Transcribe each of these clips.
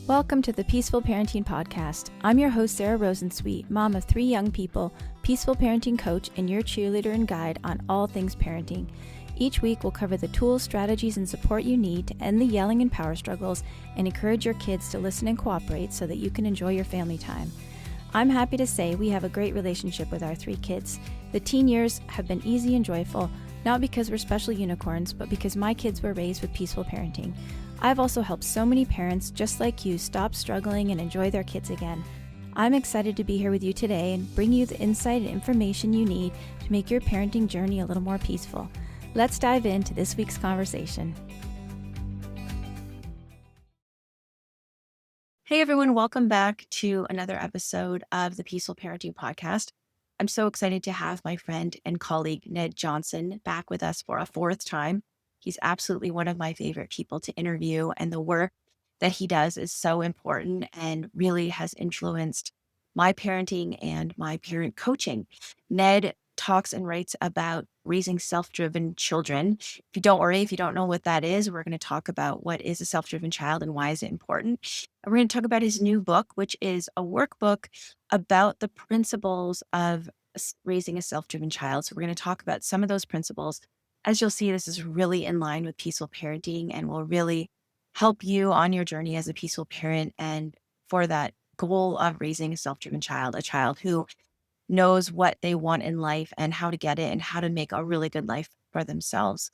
Welcome to the Peaceful Parenting Podcast. I'm your host, Sarah Rosensweet, mom of 3 young people, peaceful parenting coach, and your cheerleader and guide on all things parenting. Each week, we'll cover the tools, strategies, and support you need to end the yelling and power struggles and encourage your kids to listen and cooperate so that you can enjoy your family time. I'm happy to say we have a great relationship with our 3 kids. The teen years have been easy and joyful, not because we're special unicorns, but because my kids were raised with peaceful parenting. I've also helped so many parents just like you stop struggling and enjoy their kids again. I'm excited to be here with you today and bring you the insight and information you need to make your parenting journey a little more peaceful. Let's dive into this week's conversation. Hey everyone, welcome back to another episode of the Peaceful Parenting Podcast. I'm so excited to have my friend and colleague Ned Johnson back with us for a 4th time. He's absolutely one of my favorite people to interview, and the work that he does is so important and really has influenced my parenting and my parent coaching. Ned talks and writes about raising self-driven children. If you don't know what that is, we're going to talk about what is a self-driven child and why is it important. And we're going to talk about his new book, which is a workbook about the principles of raising a self-driven child. So we're going to talk about some of those principles. As you'll see, this is really in line with peaceful parenting and will really help you on your journey as a peaceful parent and for that goal of raising a self-driven child, a child who knows what they want in life and how to get it and how to make a really good life for themselves.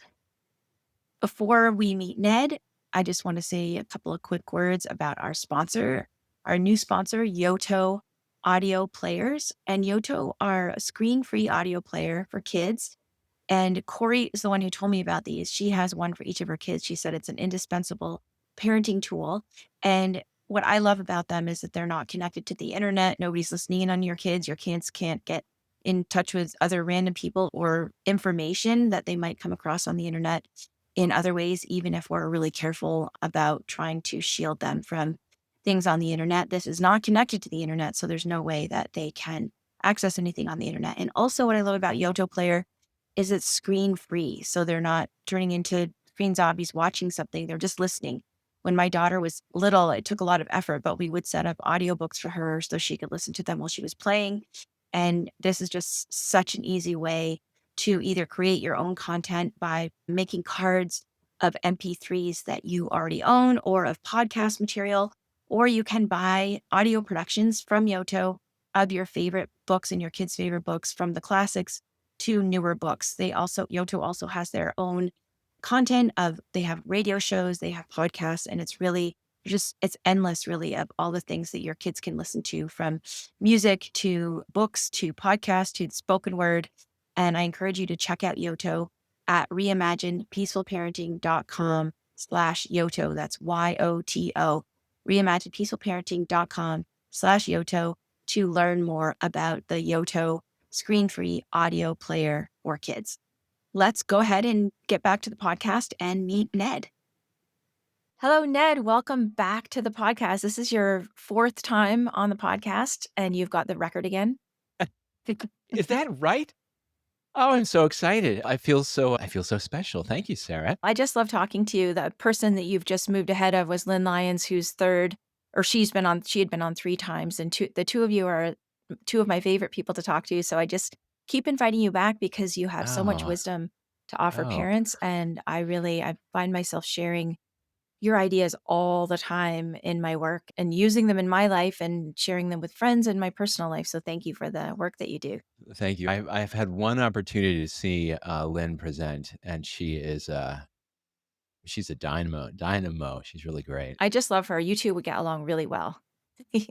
Before we meet Ned, I just want to say a couple of quick words about our sponsor, our new sponsor, Yoto Audio Players. And Yoto are a screen-free audio player for kids. And Corey is the one who told me about these. She has one for each of her kids. She said it's an indispensable parenting tool. And what I love about them is that they're not connected to the internet. Nobody's listening in on your kids. Your kids can't get in touch with other random people or information that they might come across on the internet in other ways, even if we're really careful about trying to shield them from things on the internet. This is not connected to the internet, so there's no way that they can access anything on the internet. And also what I love about Yoto Player is it's screen free. So they're not turning into screen zombies watching something. They're just listening. When my daughter was little, it took a lot of effort, but we would set up audiobooks for her so she could listen to them while she was playing. And this is just such an easy way to either create your own content by making cards of MP3s that you already own or of podcast material, or you can buy audio productions from Yoto of your favorite books and your kids' favorite books, from the classics to newer books. Yoto also has their own content they have radio shows, they have podcasts, and it's endless really of all the things that your kids can listen to, from music to books to podcasts to spoken word. And I encourage you to check out Yoto at reimaginepeacefulparenting.com/Yoto. That's YOTO, reimaginepeacefulparenting.com/Yoto to learn more about the Yoto screen-free audio player for kids. Let's go ahead and get back to the podcast and meet Ned. Hello, Ned. Welcome back to the podcast. This is your 4th time on the podcast, and you've got the record again. Is that right? Oh, I'm so excited. I feel so special. Thank you, Sarah. I just love talking to you. The person that you've just moved ahead of was Lynn Lyons, who's 3rd, or she had been on 3 times, and the two of you are 2 of my favorite people to talk to. So I just keep inviting you back because you have so much Oh, wisdom to offer oh, parents. And I find myself sharing your ideas all the time in my work and using them in my life and sharing them with friends in my personal life. So thank you for the work that you do. thank you. I've had one opportunity to see Lynn present, and she's a dynamo. She's really great. I just love her. You two would get along really well. I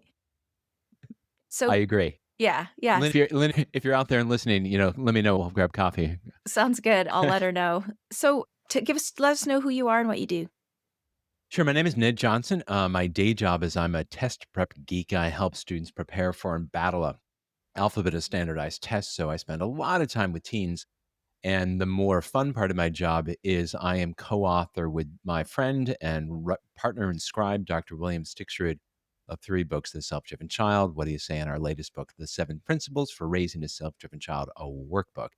So agree. yeah, Lynn, if you're out there and listening, let me know. We'll grab coffee. sounds good. I'll let her know. So let us know who you are and what you do. Sure. My name is Ned Johnson. My day job is I'm a test prep geek. I help students prepare for and battle a alphabet of standardized tests. So I spend a lot of time with teens. And the more fun part of my job is I am co-author with my friend and partner and scribe, Dr. William Stixrud, of 3 books, The Self-Driven Child, What Do You Say, in our latest book, The 7 Principles for Raising a Self-Driven Child, a workbook.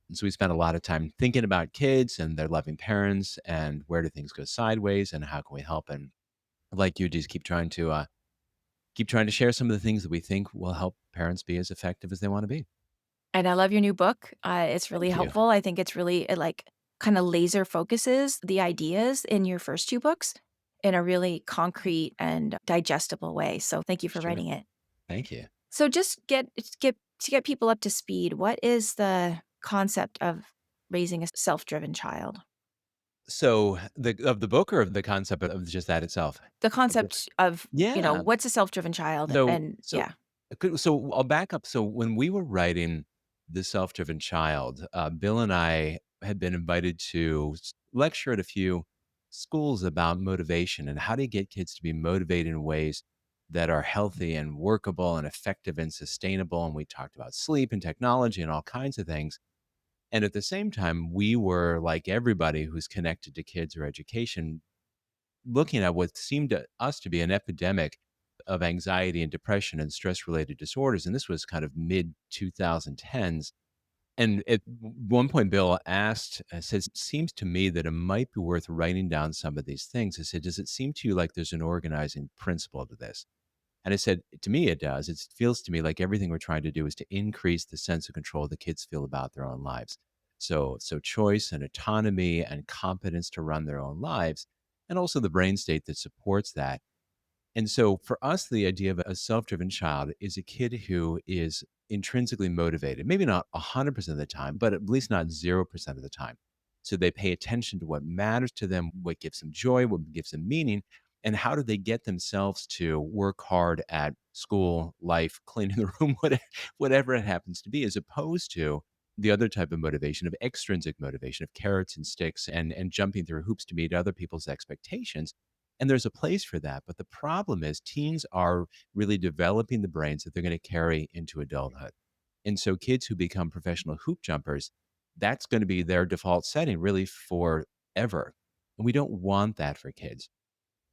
And so we spend a lot of time thinking about kids and their loving parents and where do things go sideways and how can we help. And like you, just keep trying to share some of the things that we think will help parents be as effective as they want to be. And I love your new book. It's really Thank you. helpful. I think it's really it like kind of laser focuses the ideas in your first two books in a really concrete and digestible way. So thank you for Sure. writing it. Thank you. So just get people up to speed. What is the concept of raising a self-driven child? So the book or of the concept of just that itself? The Of the concept of, Yeah. what's a self-driven child So and so yeah. so I'll back up. So when we were writing The Self-Driven Child, Bill and I had been invited to lecture at a few schools about motivation and how to get kids to be motivated in ways that are healthy and workable and effective and sustainable. And we talked about sleep and technology and all kinds of things. And at the same time, we were like everybody who's connected to kids or education, looking at what seemed to us to be an epidemic of anxiety and depression and stress related disorders. And this was kind of mid 2010s. And at one point, Bill asked, says, it seems to me that it might be worth writing down some of these things. I said, does it seem to you like there's an organizing principle to this? And I said, to me, it does. It feels to me like everything we're trying to do is to increase the sense of control the kids feel about their own lives. So choice and autonomy and competence to run their own lives, and also the brain state that supports that. And so for us, the idea of a self-driven child is a kid who is intrinsically motivated, maybe not 100% of the time, but at least not 0% of the time. So they pay attention to what matters to them, what gives them joy, what gives them meaning, and how do they get themselves to work hard at school, life, cleaning the room, whatever it happens to be, as opposed to the other type of motivation of extrinsic motivation of carrots and sticks and jumping through hoops to meet other people's expectations, and there's a place for that. But the problem is teens are really developing the brains that they're going to carry into adulthood. And so kids who become professional hoop jumpers, that's going to be their default setting really forever. And we don't want that for kids.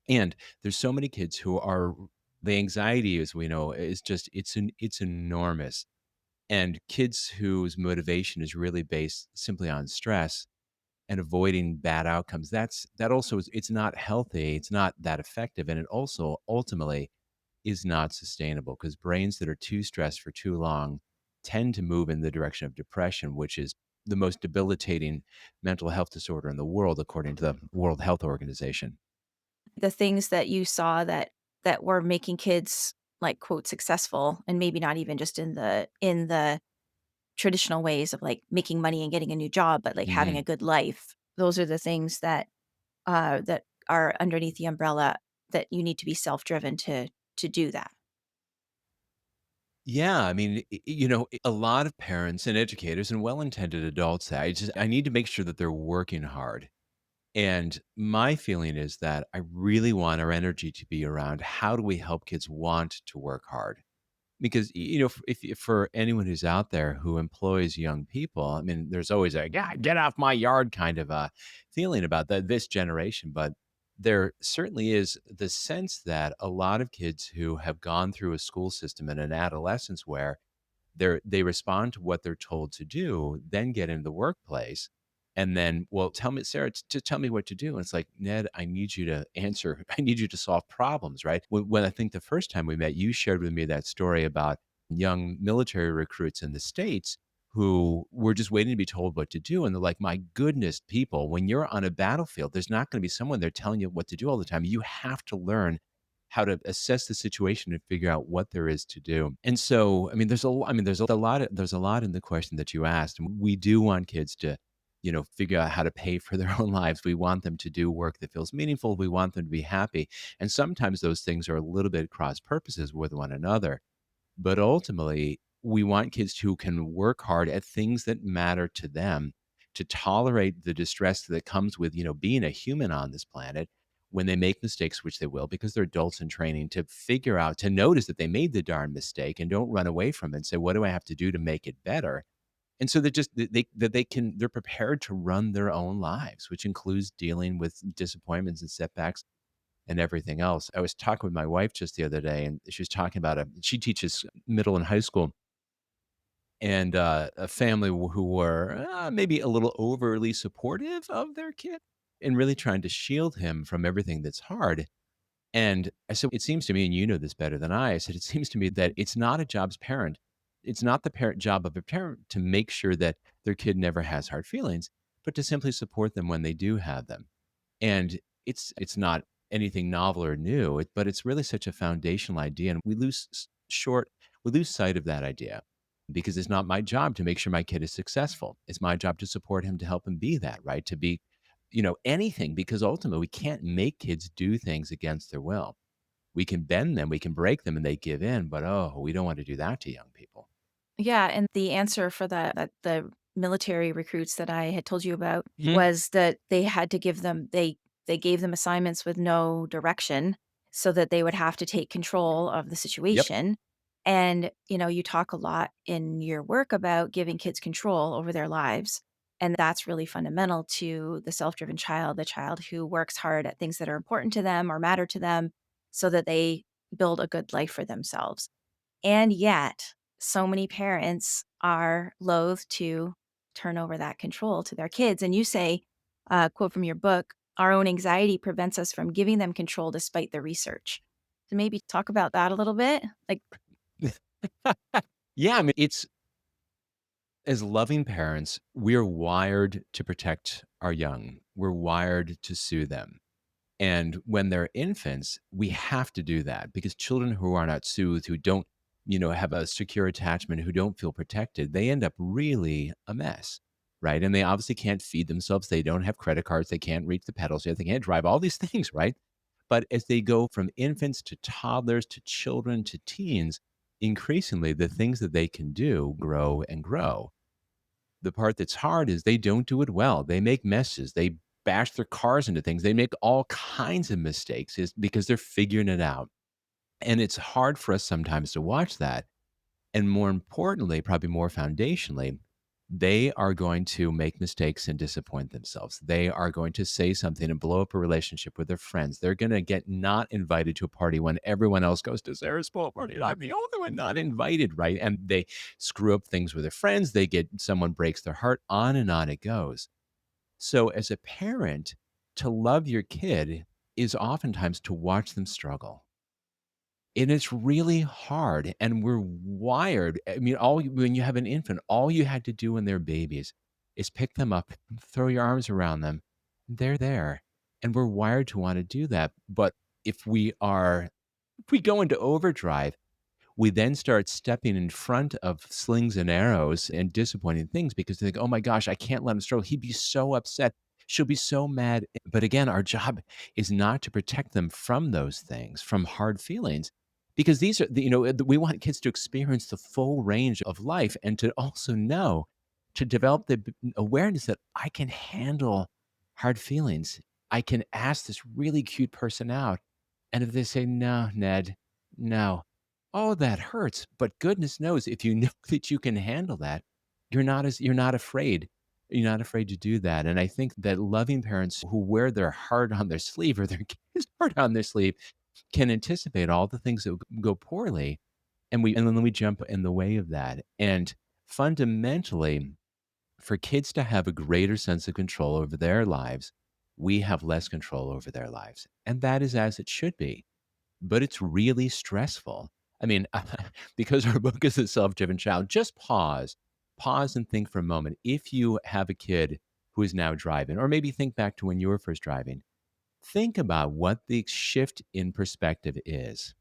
And there's so many kids who are the anxiety, as we know, is just it's enormous. And kids whose motivation is really based simply on stress and avoiding bad outcomes, that also is, it's not healthy, it's not that effective, and it also ultimately is not sustainable because brains that are too stressed for too long tend to move in the direction of depression, which is the most debilitating mental health disorder in the world, according to the World Health Organization. The things that you saw that were making kids, like, quote, "successful," and maybe not even just in the traditional ways of, like, making money and getting a new job, but, like, having a Mhm. good life. Those are the things that are underneath the umbrella that you need to be self-driven to do that. Yeah, I mean, a lot of parents and educators and well-intended adults say, I need to make sure that they're working hard. And my feeling is that I really want our energy to be around how do we help kids want to work hard? Because if for anyone who's out there who employs young people, I mean, there's always a "Yeah, get off my yard" kind of a feeling about this generation, but there certainly is the sense that a lot of kids who have gone through a school system in an adolescence where they respond to what they're told to do, then get into the workplace, and then, "Well, tell me, Sarah, tell me what to do." And it's like, "Ned, I need you to answer. I need you to solve problems," right? When I think the first time we met, you shared with me that story about young military recruits in the States who were just waiting to be told what to do, and they're like, "My goodness, people, when you're on a battlefield, there's not gonna be someone there telling you what to do all the time. You have to learn how to assess the situation and figure out what there is to do." And so, I mean, there's a lot in the question that you asked. And we do want kids to, figure out how to pay for their own lives. We want them to do work that feels meaningful. We want them to be happy. And sometimes those things are a little bit cross purposes with one another. But ultimately, we want kids who can work hard at things that matter to them, to tolerate the distress that comes with, being a human on this planet when they make mistakes, which they will, because they're adults in training, to figure out, to notice that they made the darn mistake and don't run away from it and say, what do I have to do to make it better? And so they're prepared to run their own lives, which includes dealing with disappointments and setbacks and everything else. I was talking with my wife just the other day, and she was talking about she teaches middle and high school, and a family who were maybe a little overly supportive of their kid and really trying to shield him from everything that's hard. And I said, "It seems to me, and you know this better than I said, "It seems to me that it's not a job's parent. It's not the parent job of a parent to make sure that their kid never has hard feelings, but to simply support them when they do have them." And it's not anything novel or new, but it's really such a foundational idea, and we lose sight of that idea because it's not my job to make sure my kid is successful. It's my job to support him, to help him be that, right? To be, anything, because ultimately we can't make kids do things against their will. We can bend them, we can break them, and they give in, but oh, we don't want to do that to young people. Yeah, and the answer for the military recruits that I had told you about Mhm. was that they had to give them they gave them assignments with no direction so that they would have to take control of the Yep. situation. And, you talk a lot in your work about giving kids control over their lives, and that's really fundamental to the self-driven child, the child who works hard at things that are important to them or matter to them so that they build a good life for themselves. And yet, so many parents are loath to turn over that control to their kids. And you say, quote from your book, our own anxiety prevents us from giving them control despite the research. So maybe talk about that a little bit. Like, Yeah, I mean, it's as loving parents, we're wired to protect our young. We're wired to soothe them. And when they're infants, we have to do that because children who are not soothed, who don't, have a secure attachment, who don't feel protected, they end up really a mess, right? And they obviously can't feed themselves. They don't have credit cards. They can't reach the pedals yet. They can't drive, all these things, right? But as they go from infants to toddlers to children to teens, increasingly the things that they can do grow and grow. The part that's hard is they don't do it well. They make messes. They bash their cars into things. They make all kinds of mistakes is because they're figuring it out. And it's hard for us sometimes to watch that. And more importantly, probably more foundationally, they are going to make mistakes and disappoint themselves. They are going to say something and blow up a relationship with their friends. They're going to get not invited to a party when everyone else goes to Sarah's pool party and I'm the only one not invited, right? And they screw up things with their friends. They get someone breaks their heart. On it goes. So as a parent, to love your kid is oftentimes to watch them struggle, and it's really hard, and we're wired. I mean, when you have an infant, all you had to do when they're babies is pick them up, throw your arms around them. They're there, and we're wired to wanna do that, but if we go into overdrive, we then start stepping in front of slings and arrows and disappointing things because they think, "Oh my gosh, I can't let him struggle. He'd be so upset. She'll be so mad." But again, our job is not to protect them from those things, from hard feelings, because these are we want kids to experience the full range of life and to also know, to develop the awareness that I can handle hard feelings. I can ask this really cute person out. And if they say, "No, Ned, no." Oh, that hurts, but goodness knows if you know that you can handle that, you're not afraid. You're not afraid to do that, and I think that loving parents who wear their heart on their sleeve or their kid's heart on their sleeve can anticipate all the things that go poorly, and then we jump in the way of that, and fundamentally, for kids to have a greater sense of control over their lives, we have less control over their lives, and that is as it should be, but it's really stressful. I mean, because our book is a self-driven child, just pause and think for a moment. If you have a kid who is now driving, or maybe think back to when you were first driving, think about what the shift in perspective is.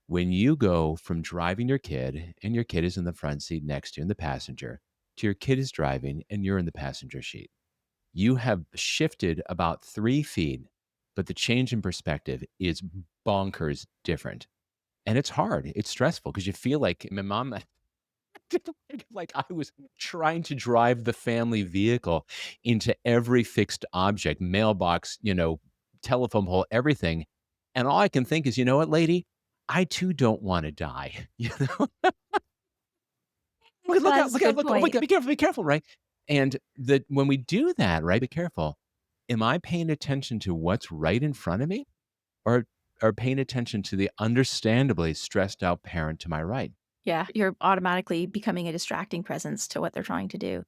When you go from driving your kid and your kid is in the front seat next to you in the passenger, to your kid is driving and you're in the passenger seat, you have shifted about 3 feet, but the change in perspective is bonkers different. And it's hard. It's stressful because you feel like my mom like I was trying to drive the family vehicle into every fixed object, mailbox, telephone pole, everything. And all I can think is, "You know what, lady? I too don't wanna die." You know? "Look out, that's a look out, good look, oh my point. god, be careful," right? And when we do that, right, be careful, am I paying attention to what's right in front of me or paying attention to the understandably stressed out parent to my right? Yeah, you're automatically becoming a distracting presence to what they're trying to do.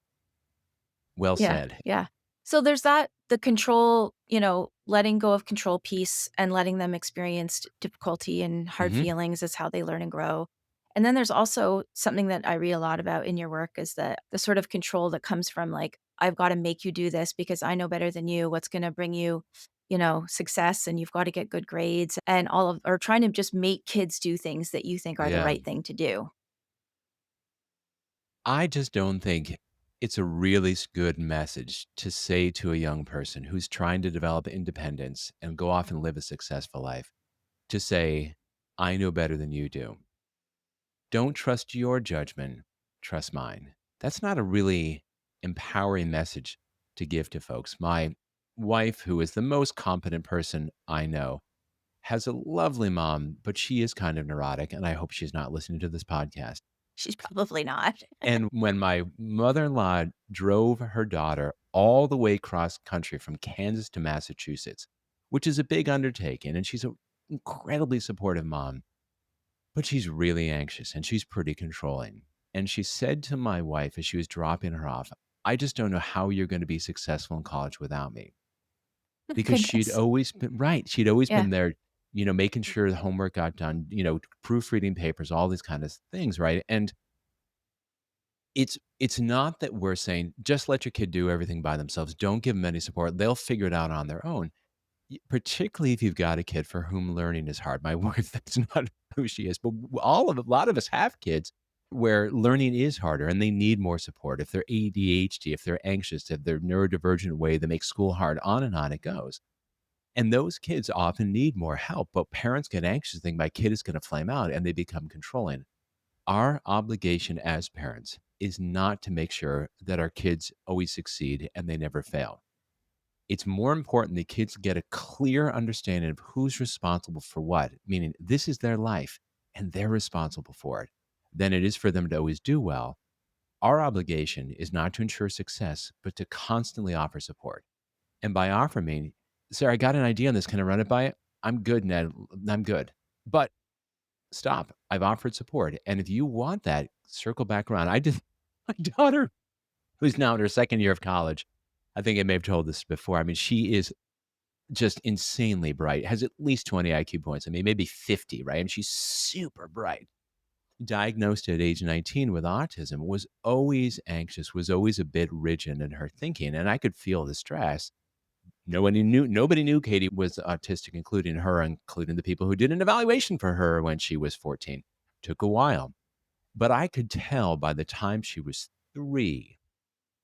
Well Yeah, said. yeah. So there's that the control, letting go of control piece and letting them experience difficulty and hard Mhm. feelings is how they learn and grow. And then there's also something that I read a lot about in your work is the sort of control that comes from like, I've got to make you do this because I know better than you what's going to bring you, success, and you've got to get good grades and all of, or trying to just make kids do things that you think are the Yeah. right thing to do. I just don't think it's a really good message to say to a young person who's trying to develop independence and go off and live a successful life to say, "I know better than you do. Don't trust your judgment, trust mine." That's not a really empowering message to give to folks. My wife, who is the most competent person I know, has a lovely mom, but she is kind of neurotic, and I hope she's not listening to this podcast. She's probably not. And when my mother-in-law drove her daughter all the way cross country from Kansas to Massachusetts, which is a big undertaking, and she's an incredibly supportive mom, but she's really anxious and she's pretty controlling. And she said to my wife as she was dropping her off, "I just don't know how you're gonna be successful in college without me." Because she'd Goodness. always been right, she'd always Yeah. been there, making sure the homework got done, proofreading papers, all these kind of things, right? And it's not that we're saying, "Just let your kid do everything by themselves. Don't give them any support. They'll figure it out on their own." Particularly if you've got a kid for whom learning is hard. My wife, that's not who she is, but a lot of us have kids where learning is harder and they need more support. If they're ADHD, if they're anxious, if they're neurodivergent way that makes school hard, on it goes. And those kids often need more help, but parents get anxious, think my kid is going to flame out and they become controlling. Our obligation as parents is not to make sure that our kids always succeed and they never fail. It's more important that kids get a clear understanding of who's responsible for what, meaning this is their life and they're responsible for it, than it is for them to always do well. Our obligation is not to ensure success, but to constantly offer support. And by offering, "Sir, I got an idea on this. Can I run it by you?" "I'm good, Ned. I'm good." But stop. I've offered support. And if you want that, circle back around. I did my daughter, who's now in her second year of college. I think I may have told this before. I mean, she is just insanely bright, has at least 20 IQ points. I mean, maybe 50, right? And she's super bright. Diagnosed at age 19 with autism, was always anxious, was always a bit rigid in her thinking. And I could feel the stress. Nobody knew Katie was autistic, including her, including the people who did an evaluation for her when she was 14. Took a while. But I could tell by the time she was 3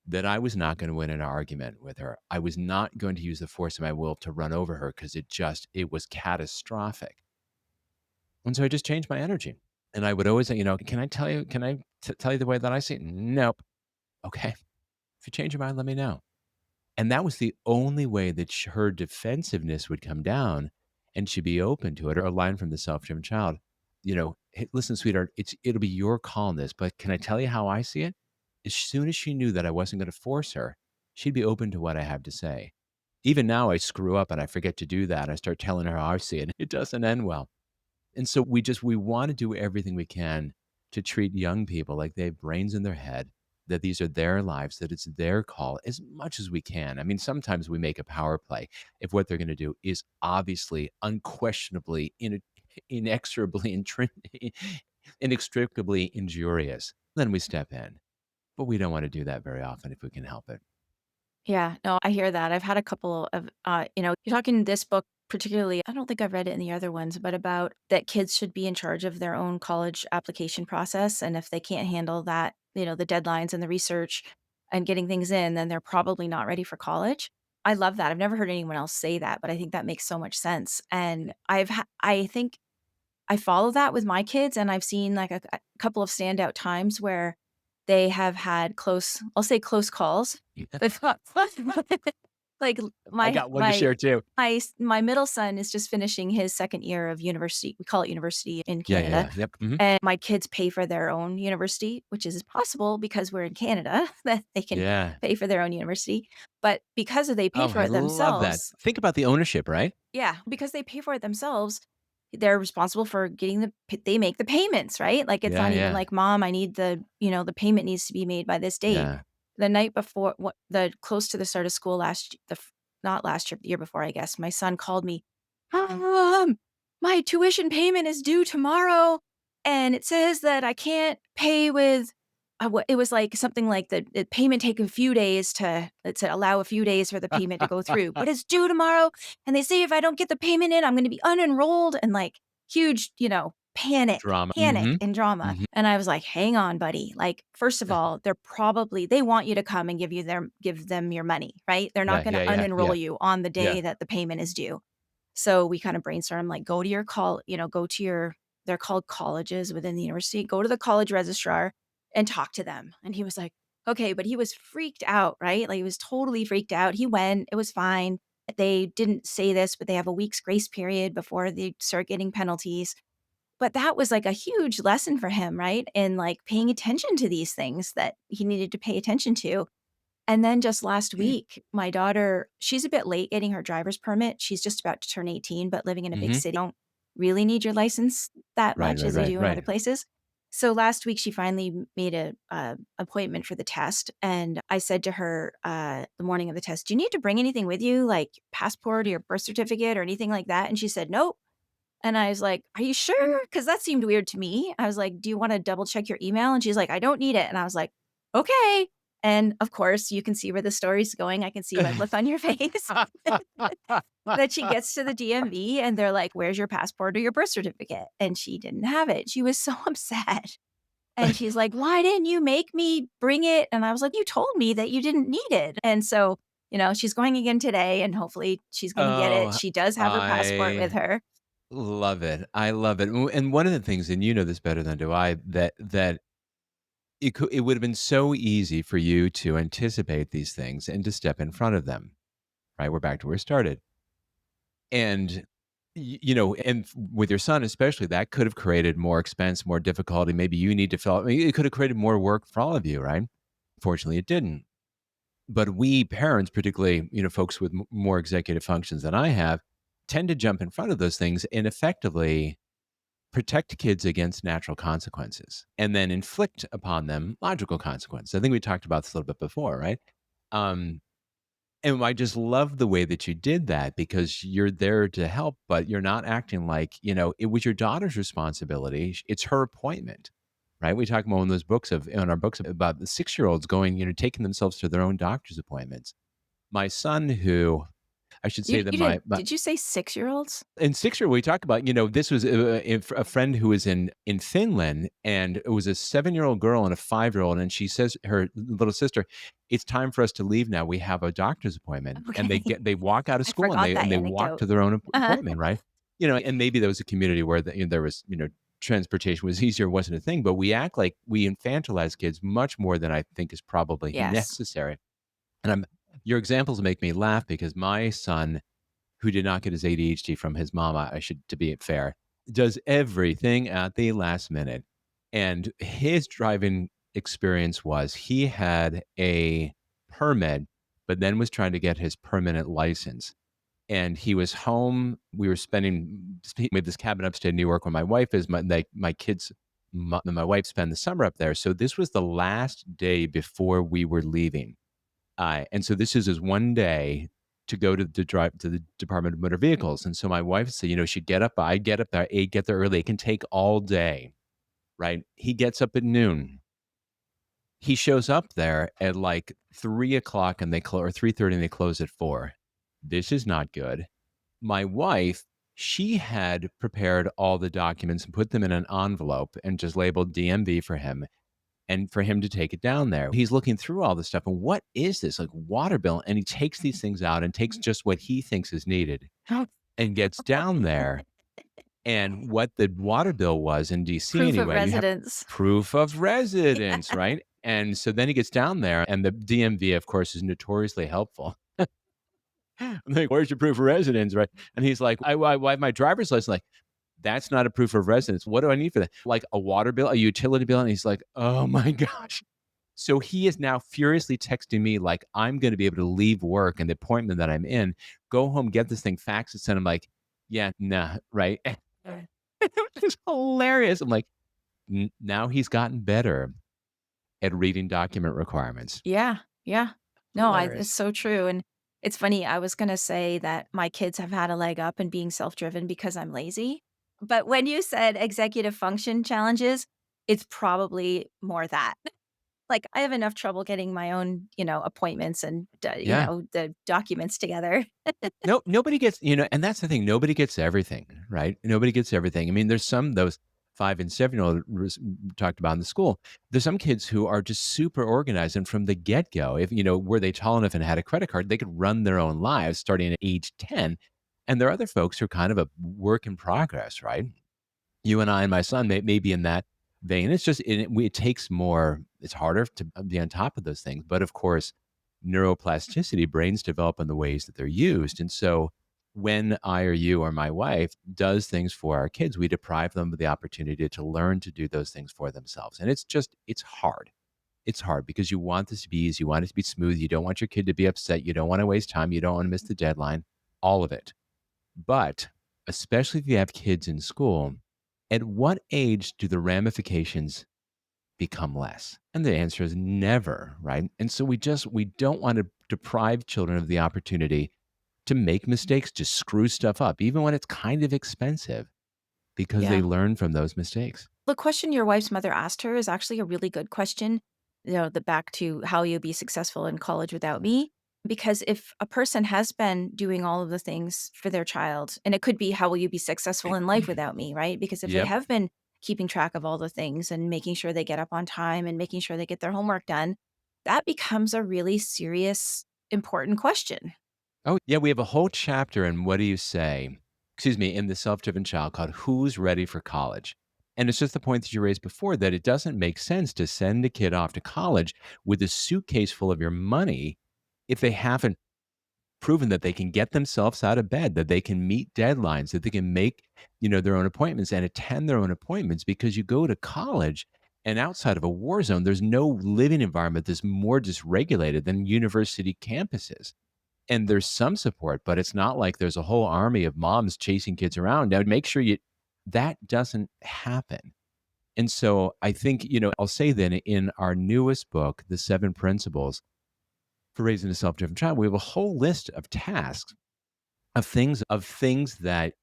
that I was not gonna win an argument with her. I was not going to use the force of my will to run over her because it was catastrophic. And so I just changed my energy. And I would always say, "Can I tell you tell you the way that I see it?" "Nope." "Okay. If you change your mind, let me know." And that was the only way that her defensiveness would come down and she'd be open to it, or a line from the self-driven child, "Hey, listen, sweetheart, it'll be your call on this, but can I tell you how I see it?" As soon as she knew that I wasn't gonna force her, she'd be open to what I have to say. Even now, I screw up and I forget to do that. I start telling her how I see it. It doesn't end well. And so we wanna do everything we can to treat young people like they have brains in their head, that these are their lives, that it's their call as much as we can. I mean, sometimes we make a power play if what they're gonna do is obviously, unquestionably, inexorably, inextricably injurious, then we step in. But we don't wanna do that very often if we can help it. Yeah, no, I hear that. I've had a couple of, you're talking this book particularly, I don't think I've read it in the other ones, but about that kids should be in charge of their own college application process. And if they can't handle that, the deadlines and the research and getting things in, then they're probably not ready for college. I love that. I've never heard anyone else say that, but I think that makes so much sense. And I think I follow that with my kids, and I've seen, like, a couple of standout times where they have had close, I'll say close calls. They've got like, I my got one to share too. my middle son is just finishing his 2nd year of university. We call it university in Yeah, yeah, Canada, yeah. Yep. Mhm. and my kids pay for their own university, which is possible because we're in Canada, that they can Yeah. pay for their own university, but because they pay Oh, for I it love that. themselves. Think about the ownership, right? Yeah, because they pay for it themselves, they're responsible for getting they make the payments, right? Like, it's Yeah, not even yeah, like, "Mom, I need the payment needs to be made by this date." yeah. The night before, what the close to the start of school not last year, the year before, I guess, my son called me, "Mom, my tuition payment is due tomorrow, and it says that I can't pay with" what it was like something like the payment take a few days to allow a few days for the payment to go through, "But it's due tomorrow, and they say if I don't get the payment in, I'm gonna be unenrolled," and, like, huge, Drama. panic Mhm. and drama, Mhm. and I was like, "Hang on, buddy, like, first of all, they want you to come and give them your money, right? They're not Yeah, gonna yeah, yeah, yeah, unenroll you on the yeah. day that the payment is due." So we kinda brainstormed, like, go to your call you know, go to your they're called colleges within the university, go to the college registrar and talk to them, and he was like, "Okay," but he was freaked out, right? Like, he was totally freaked out. He went, it was fine. They didn't say this, but they have a week's grace period before they start getting penalties. But that was, like, a huge lesson for him, right? In, like, paying attention to these things that he needed to pay attention to. And then just last week, my daughter, she's a bit late getting her driver's permit. She's just about to turn 18, but living in a big Mhm. city, don't really need your license that Right, much right, as they right, do in other right. places. So last week, she finally made a appointment for the test, and I said to her, the morning of the test, "Do you need to bring anything with you, like passport or your birth certificate or anything like that?" And she said, "Nope." And I was like, "Are you sure?" Because that seemed weird to me. I was like, "Do you wanna double check your email?" And she's like, "I don't need it." And I was like, "Okay." And, of course, you can see where the story's going. I can see by the look on your face that she gets to the DMV and they're like, "Where's your passport or your birth certificate?" And she didn't have it. She was so upset. And she's like, "Why didn't you make me bring it?" And I was like, "You told me that you didn't need it." And so, she's going again today and hopefully she's gonna get it. Oh, She does have her passport with I her. love it. I love it. And one of the things, and you know this better than do I, that it would have been so easy for you to anticipate these things and to step in front of them, right? We're back to where we started. And and with your son especially, that could have created more expense, more difficulty. Maybe you need to fill. I mean, it could have created more work for all of you, right? Fortunately, it didn't. But we parents, particularly, folks with more executive functions than I have, tend to jump in front of those things and effectively protect kids against natural consequences and then inflict upon them logical consequences. I think we talked about this a little bit before, right? Um, and I just love the way that you did that because you're there to help, but you're not acting like, it was your daughter's responsibility. It's her appointment, right? We talk about in our books about the 6-year-olds going, taking themselves to their own doctor's appointments. My son, who I should say that You did you say 6-year-olds? in 6 year, we talk about, this was if a friend who was in Finland, and it was a 7-year-old girl and a 5-year-old, and she says her little sister, "It's time for us to leave now. We have a doctor's appointment." And Okay. they walk out of I school and forgot they that walk anecdote. to their own Uh-huh. appointment, right? And maybe there was a community where there was, transportation was easier, wasn't a thing, but we act like we infantilize kids much more than I think is probably Yes. necessary. And your examples make me laugh because my son, who did not get his ADHD from his mom, I should, to be fair, does everything at the last minute. And his driving experience was he had a permit, but then was trying to get his permanent license. And he was home. We were we have this cabin upstate New York where my wife is. My kids, my wife spend the summer up there. So this was the last day before we were leaving, and so this is his one day to go to drive to the Department of Motor Vehicles. And so my wife said, she'd get up. I get up there, 8, get there early. It can take all day, right? He gets up at noon. He shows up there at like 3 o'clock and they close, or 3:30 and they close at 4. This is not good. My wife, she had prepared all the documents and put them in an envelope and just labeled DMV for him and for him to take it down there. He's looking through all this stuff and what is this? Like water bill. And he takes these things out and takes just what he thinks is needed Oh, and gets down there. And what the water bill was in DC proof of anyway, you have residence. proof of residence, Yeah. right? And so then he gets down there and the DMV, of course, is notoriously helpful. I'm like, where's your proof of residence? Right. And he's like, I have my driver's license. Like, that's not a proof of residence. What do I need for that? Like a water bill, a utility bill. And he's like, oh my gosh. So he is now furiously texting me like I'm going to be able to leave work and the appointment that I'm in, go home, get this thing faxed and send him like, yeah, nah, right. It's hilarious. I'm like, Now he's gotten better at reading document requirements." Yeah, yeah. No, I it's Hilarious. so true, and It's funny, I was gonna say that my kids have had a leg up in being self-driven because I'm lazy, but when you said executive function challenges, it's probably more that. Like, I have enough trouble getting my own, appointments and, Yeah. the documents together. No, nobody gets, and that's the thing. Nobody gets everything, right? Nobody gets everything. I mean, there's some those 5 and 7-year-old talked about in the school. There's some kids who are just super organized, and from the get go, if were they tall enough and had a credit card, they could run their own lives starting at age 10. And there are other folks who are kind of a work in progress, right? You and I and my son may be in that vein. It's just it takes more. It's harder to be on top of those things. But of course, neuroplasticity, brains develop in the ways that they're used. And so when I or you or my wife does things for our kids, we deprive them of the opportunity to learn to do those things for themselves. And it's hard. It's hard because you want this to be easy. You want it to be smooth. You don't want your kid to be upset. You don't want to waste time. You don't want to miss the deadline, all of it. But especially if you have kids in school, at what age do the ramifications become less? And the answer is never, right? And so we don't want to deprive children of the opportunity to make mistakes, to screw stuff up, even when it's kind of expensive, because they Yeah. learn from those mistakes. The question your wife's mother asked her is actually a really good question. The back to how you'll be successful in college without me. Because if a person has been doing all of the things for their child, and it could be how will you be successful in life without me, right? Because if they Yep. have been keeping track of all the things and making sure they get up on time and making sure they get their homework done, that becomes a really serious, important question. Oh, yeah, we have a whole chapter in What Do You Say? Excuse me, in The Self-Driven Child called Who's Ready for College? And it's just the point that you raised before that it doesn't make sense to send a kid off to college with a suitcase full of your money if they haven't proven that they can get themselves out of bed, that they can meet deadlines, that they can make, their own appointments and attend their own appointments because you go to college and outside of a war zone, there's no living environment that's more dysregulated than university campuses. And there's some support, but it's not like there's a whole army of moms chasing kids around. Now, make sure that doesn't happen. And so I think, I'll say then in our newest book, The Seven Principles for Raising a Self-Driven Child, we have a whole list of tasks of things that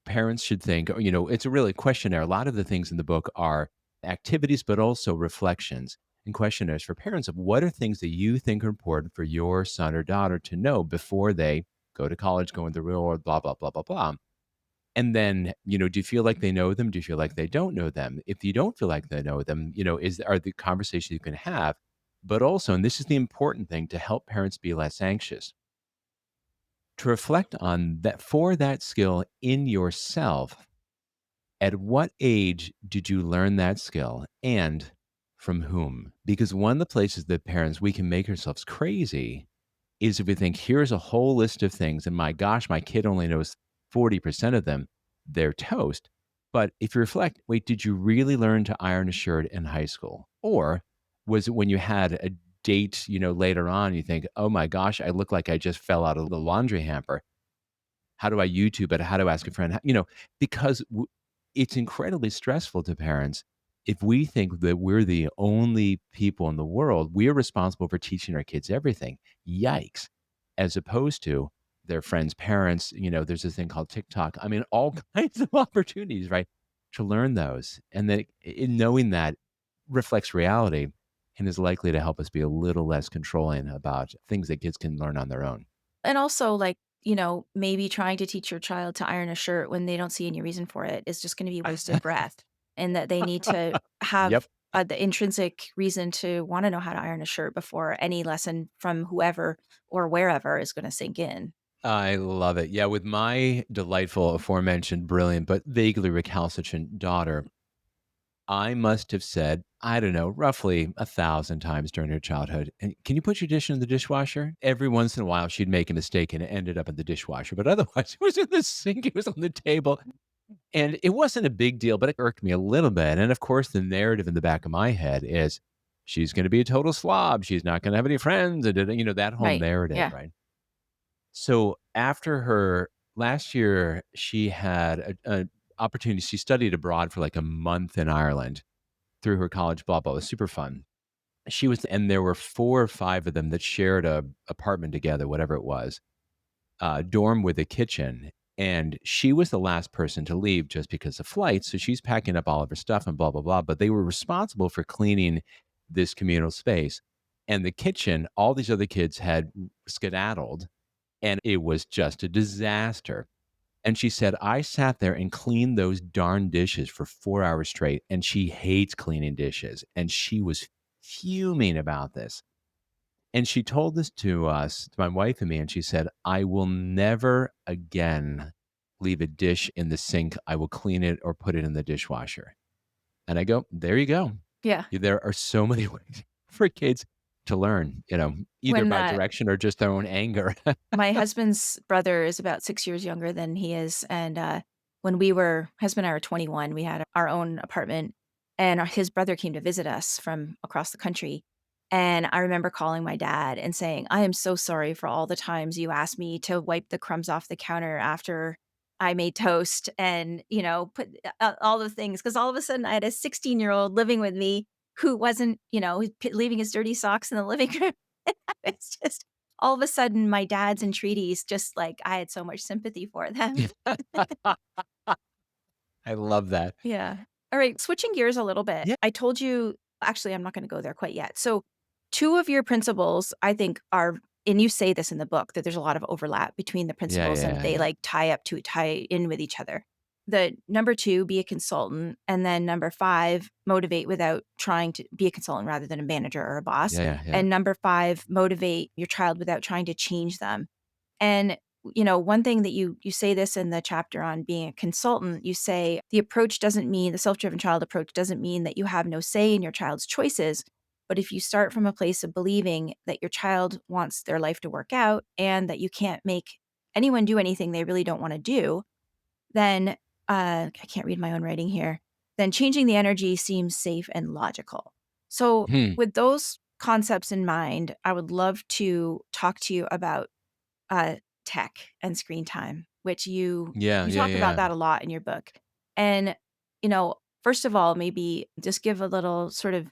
parents should think, or, it's a really questionnaire. A lot of the things in the book are activities, but also reflections and questionnaires for parents of what are things that you think are important for your son or daughter to know before they go to college, go in the real world, blah, blah, blah, blah, blah. And then, do you feel like they know them? Do you feel like they don't know them? If you don't feel like they know them, are the conversations you can have, but also, and this is the important thing to help parents be less anxious, to reflect on that for that skill in yourself. At what age did you learn that skill and from whom? Because one of the places that parents we can make ourselves crazy is if we think, here's a whole list of things, and my gosh, my kid only knows 40% of them, they're toast. But if you reflect, wait, did you really learn to iron a shirt in high school? Or was it when you had a date, later on, you think, oh my gosh, I look like I just fell out of the laundry hamper. How do I YouTube it? How do I ask a friend? Because it's incredibly stressful to parents if we think that we're the only people in the world, we're responsible for teaching our kids everything. Yikes. As opposed to their friends' parents, there's this thing called TikTok. I mean, all kinds of opportunities, right? To learn those. And then in knowing that reflects reality and is likely to help us be a little less controlling about things that kids can learn on their own. And also, like, maybe trying to teach your child to iron a shirt when they don't see any reason for it is just gonna be wasted breath, and that they need to Yep. have, the intrinsic reason to wanna know how to iron a shirt before any lesson from whoever or wherever is gonna sink in. I love it. Yeah, with my delightful, aforementioned, brilliant, but vaguely recalcitrant daughter, I must have said, I don't know, roughly 1,000 times during her childhood, "And can you put your dish in the dishwasher?" Every once in a while, she'd make a mistake and it ended up in the dishwasher, but otherwise, it was in the sink, it was on the table, and it wasn't a big deal, but it irked me a little bit, and of course, the narrative in the back of my head is, "She's gonna be a total slob, she's not gonna have any friends," and that whole Right. narrative, Yeah. right? So after her last year, she had a opportunity. She studied abroad for like a month in Ireland through her college, blah, blah. It was super fun. and there were 4 or 5 of them that shared a apartment together, whatever it was, dorm with a kitchen, and she was the last person to leave just because of flights, so she's packing up all of her stuff and blah, blah, blah, but they were responsible for cleaning this communal space, and the kitchen, all these other kids had skedaddled, and it was just a disaster, and she said, "I sat there and cleaned those darn dishes for 4 hours straight," and she hates cleaning dishes, and she was fuming about this. And she told this to us, to my wife and me, and she said, "I will never again leave a dish in the sink. I will clean it or put it in the dishwasher." And I go, "There you go." Yeah. There are so many ways for kids to learn, either When by direction or just their own anger. my husband's brother is about 6 years younger than he is, and, when husband and I were 21, we had our own apartment, and his brother came to visit us from across the country, and I remember calling my dad and saying, "I am so sorry for all the times you asked me to wipe the crumbs off the counter after I made toast and, put all the things," because all of a sudden, I had a 16-year-old living with me who wasn't, leaving his dirty socks in the living room. It's just all of a sudden, my dad's entreaties, just like I had so much sympathy for them. I love that. Yeah. All right, switching gears a little bit. Yeah. I told you actually, I'm not gonna go there quite yet. So, 2 of your principles, I think, are and you say this in the book, that there's a lot of overlap between the Yeah, principles and yeah, they, yeah. like, tie in with each other. The number 2, be a consultant, and then number 5, motivate without trying to be a consultant rather than a manager or a boss, Yeah, yeah, yeah. and number 5, motivate your child without trying to change them. And, one thing that you say this in the chapter on being a consultant, you say the self-driven child approach doesn't mean that you have no say in your child's choices, but if you start from a place of believing that your child wants their life to work out and that you can't make anyone do anything they really don't want to do, then I can't read my own writing here. Then changing the energy seems safe and logical. So, Hmm. with those concepts in mind, I would love to talk to you about uh, tech and screen time, which you Yeah, you yeah, talk about yeah. that a lot in your book. And, first of all, maybe just give a little sort of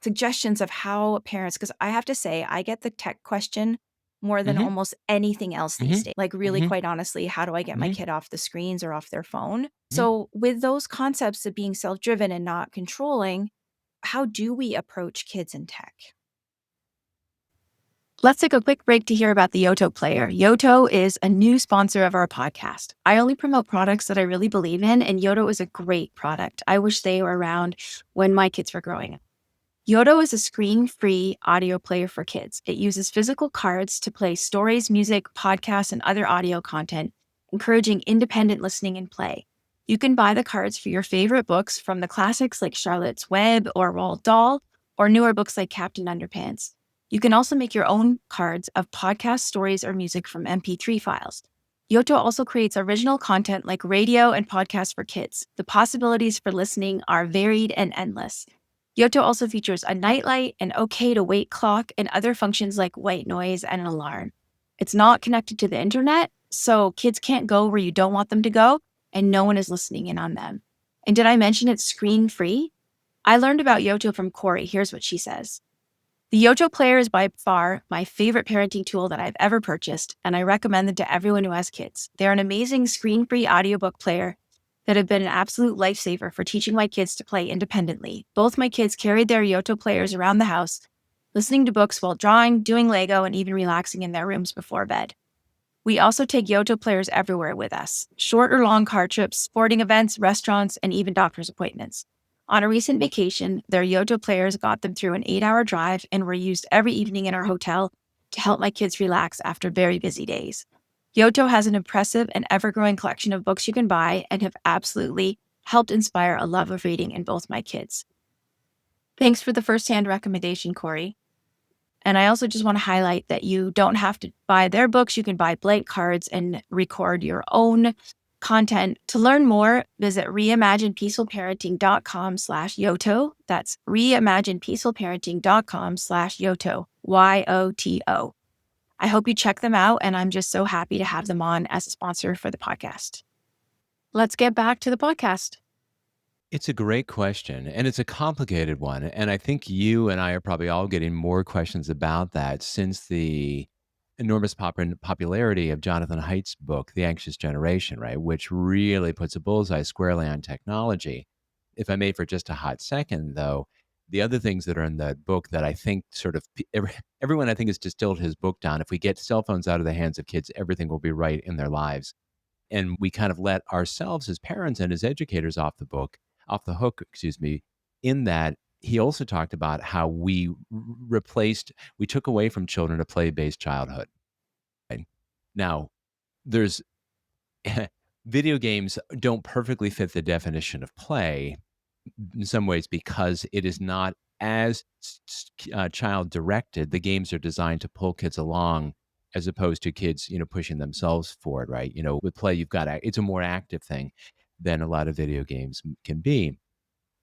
suggestions of how parents, because I have to say, I get the tech question more than Mhm, almost anything else these mhm, days. Like, really, mhm, quite honestly, how do I get my mhm, kid off the screens or off their phone? mhm. So, with those concepts of being self driven and not controlling, how do we approach kids in tech? Let's take a quick break to hear about the Yoto player. Yoto is a new sponsor of our podcast. I only promote products that I really believe in, and Yoto is a great product. I wish they were around when my kids were growing up. Yoto is a screen-free audio player for kids. It uses physical cards to play stories, music, podcasts, and other audio content, encouraging independent listening and play. You can buy the cards for your favorite books, from the classics like Charlotte's Web or Roald Dahl, or newer books like Captain Underpants. You can also make your own cards of podcast stories or music from MP3 files. Yoto also creates original content like radio and podcasts for kids. The possibilities for listening are varied and endless. Yoto also features a nightlight, an okay to wait clock, and other functions like white noise and an alarm. It's not connected to the internet, so kids can't go where you don't want them to go, and no one is listening in on them. And did I mention it's screen free? I learned about Yoto from Corey. Here's what she says. The Yoto Player is by far my favorite parenting tool that I've ever purchased, and I recommend them to everyone who has kids. They're an amazing screen-free audiobook player that have been an absolute lifesaver for teaching my kids to play independently. Both my kids carried their Yoto players around the house, listening to books while drawing, doing Lego, and even relaxing in their rooms before bed. We also take Yoto players everywhere with us, short or long car trips, sporting events, restaurants, and even doctor's appointments. On a recent vacation, their Yoto players got them through an 8-hour drive and were used every evening in our hotel to help my kids relax after very busy days. Yoto has an impressive and ever-growing collection of books you can buy and have absolutely helped inspire a love of reading in both my kids. Thanks for the first-hand recommendation, Corey. And I also just want to highlight that you don't have to buy their books. You can buy blank cards and record your own content. To learn more, visit reimaginepeacefulparenting.com/Yoto. That's reimaginepeacefulparenting.com/Yoto, YOTO. I hope you check them out, and I'm just so happy to have them on as a sponsor for the podcast. Let's get back to the podcast. It's a great question, and it's a complicated one, and I think you and I are probably all getting more questions about that since the enormous popularity of Jonathan Haidt's book, The Anxious Generation, right, which really puts a bullseye squarely on technology. If I may for just a hot second, though, the other things that are in that book that I think sort of everyone I think has distilled his book down, if we get cell phones out of the hands of kids, everything will be right in their lives, and we kind of let ourselves as parents and as educators off the hook, excuse me, in that he also talked about how we took away from children a play-based childhood. Right? Now, there's video games don't perfectly fit the definition of play in some ways because it is not as child directed. The games are designed to pull kids along as opposed to kids, pushing themselves forward, right? With play, it's a more active thing than a lot of video games can be.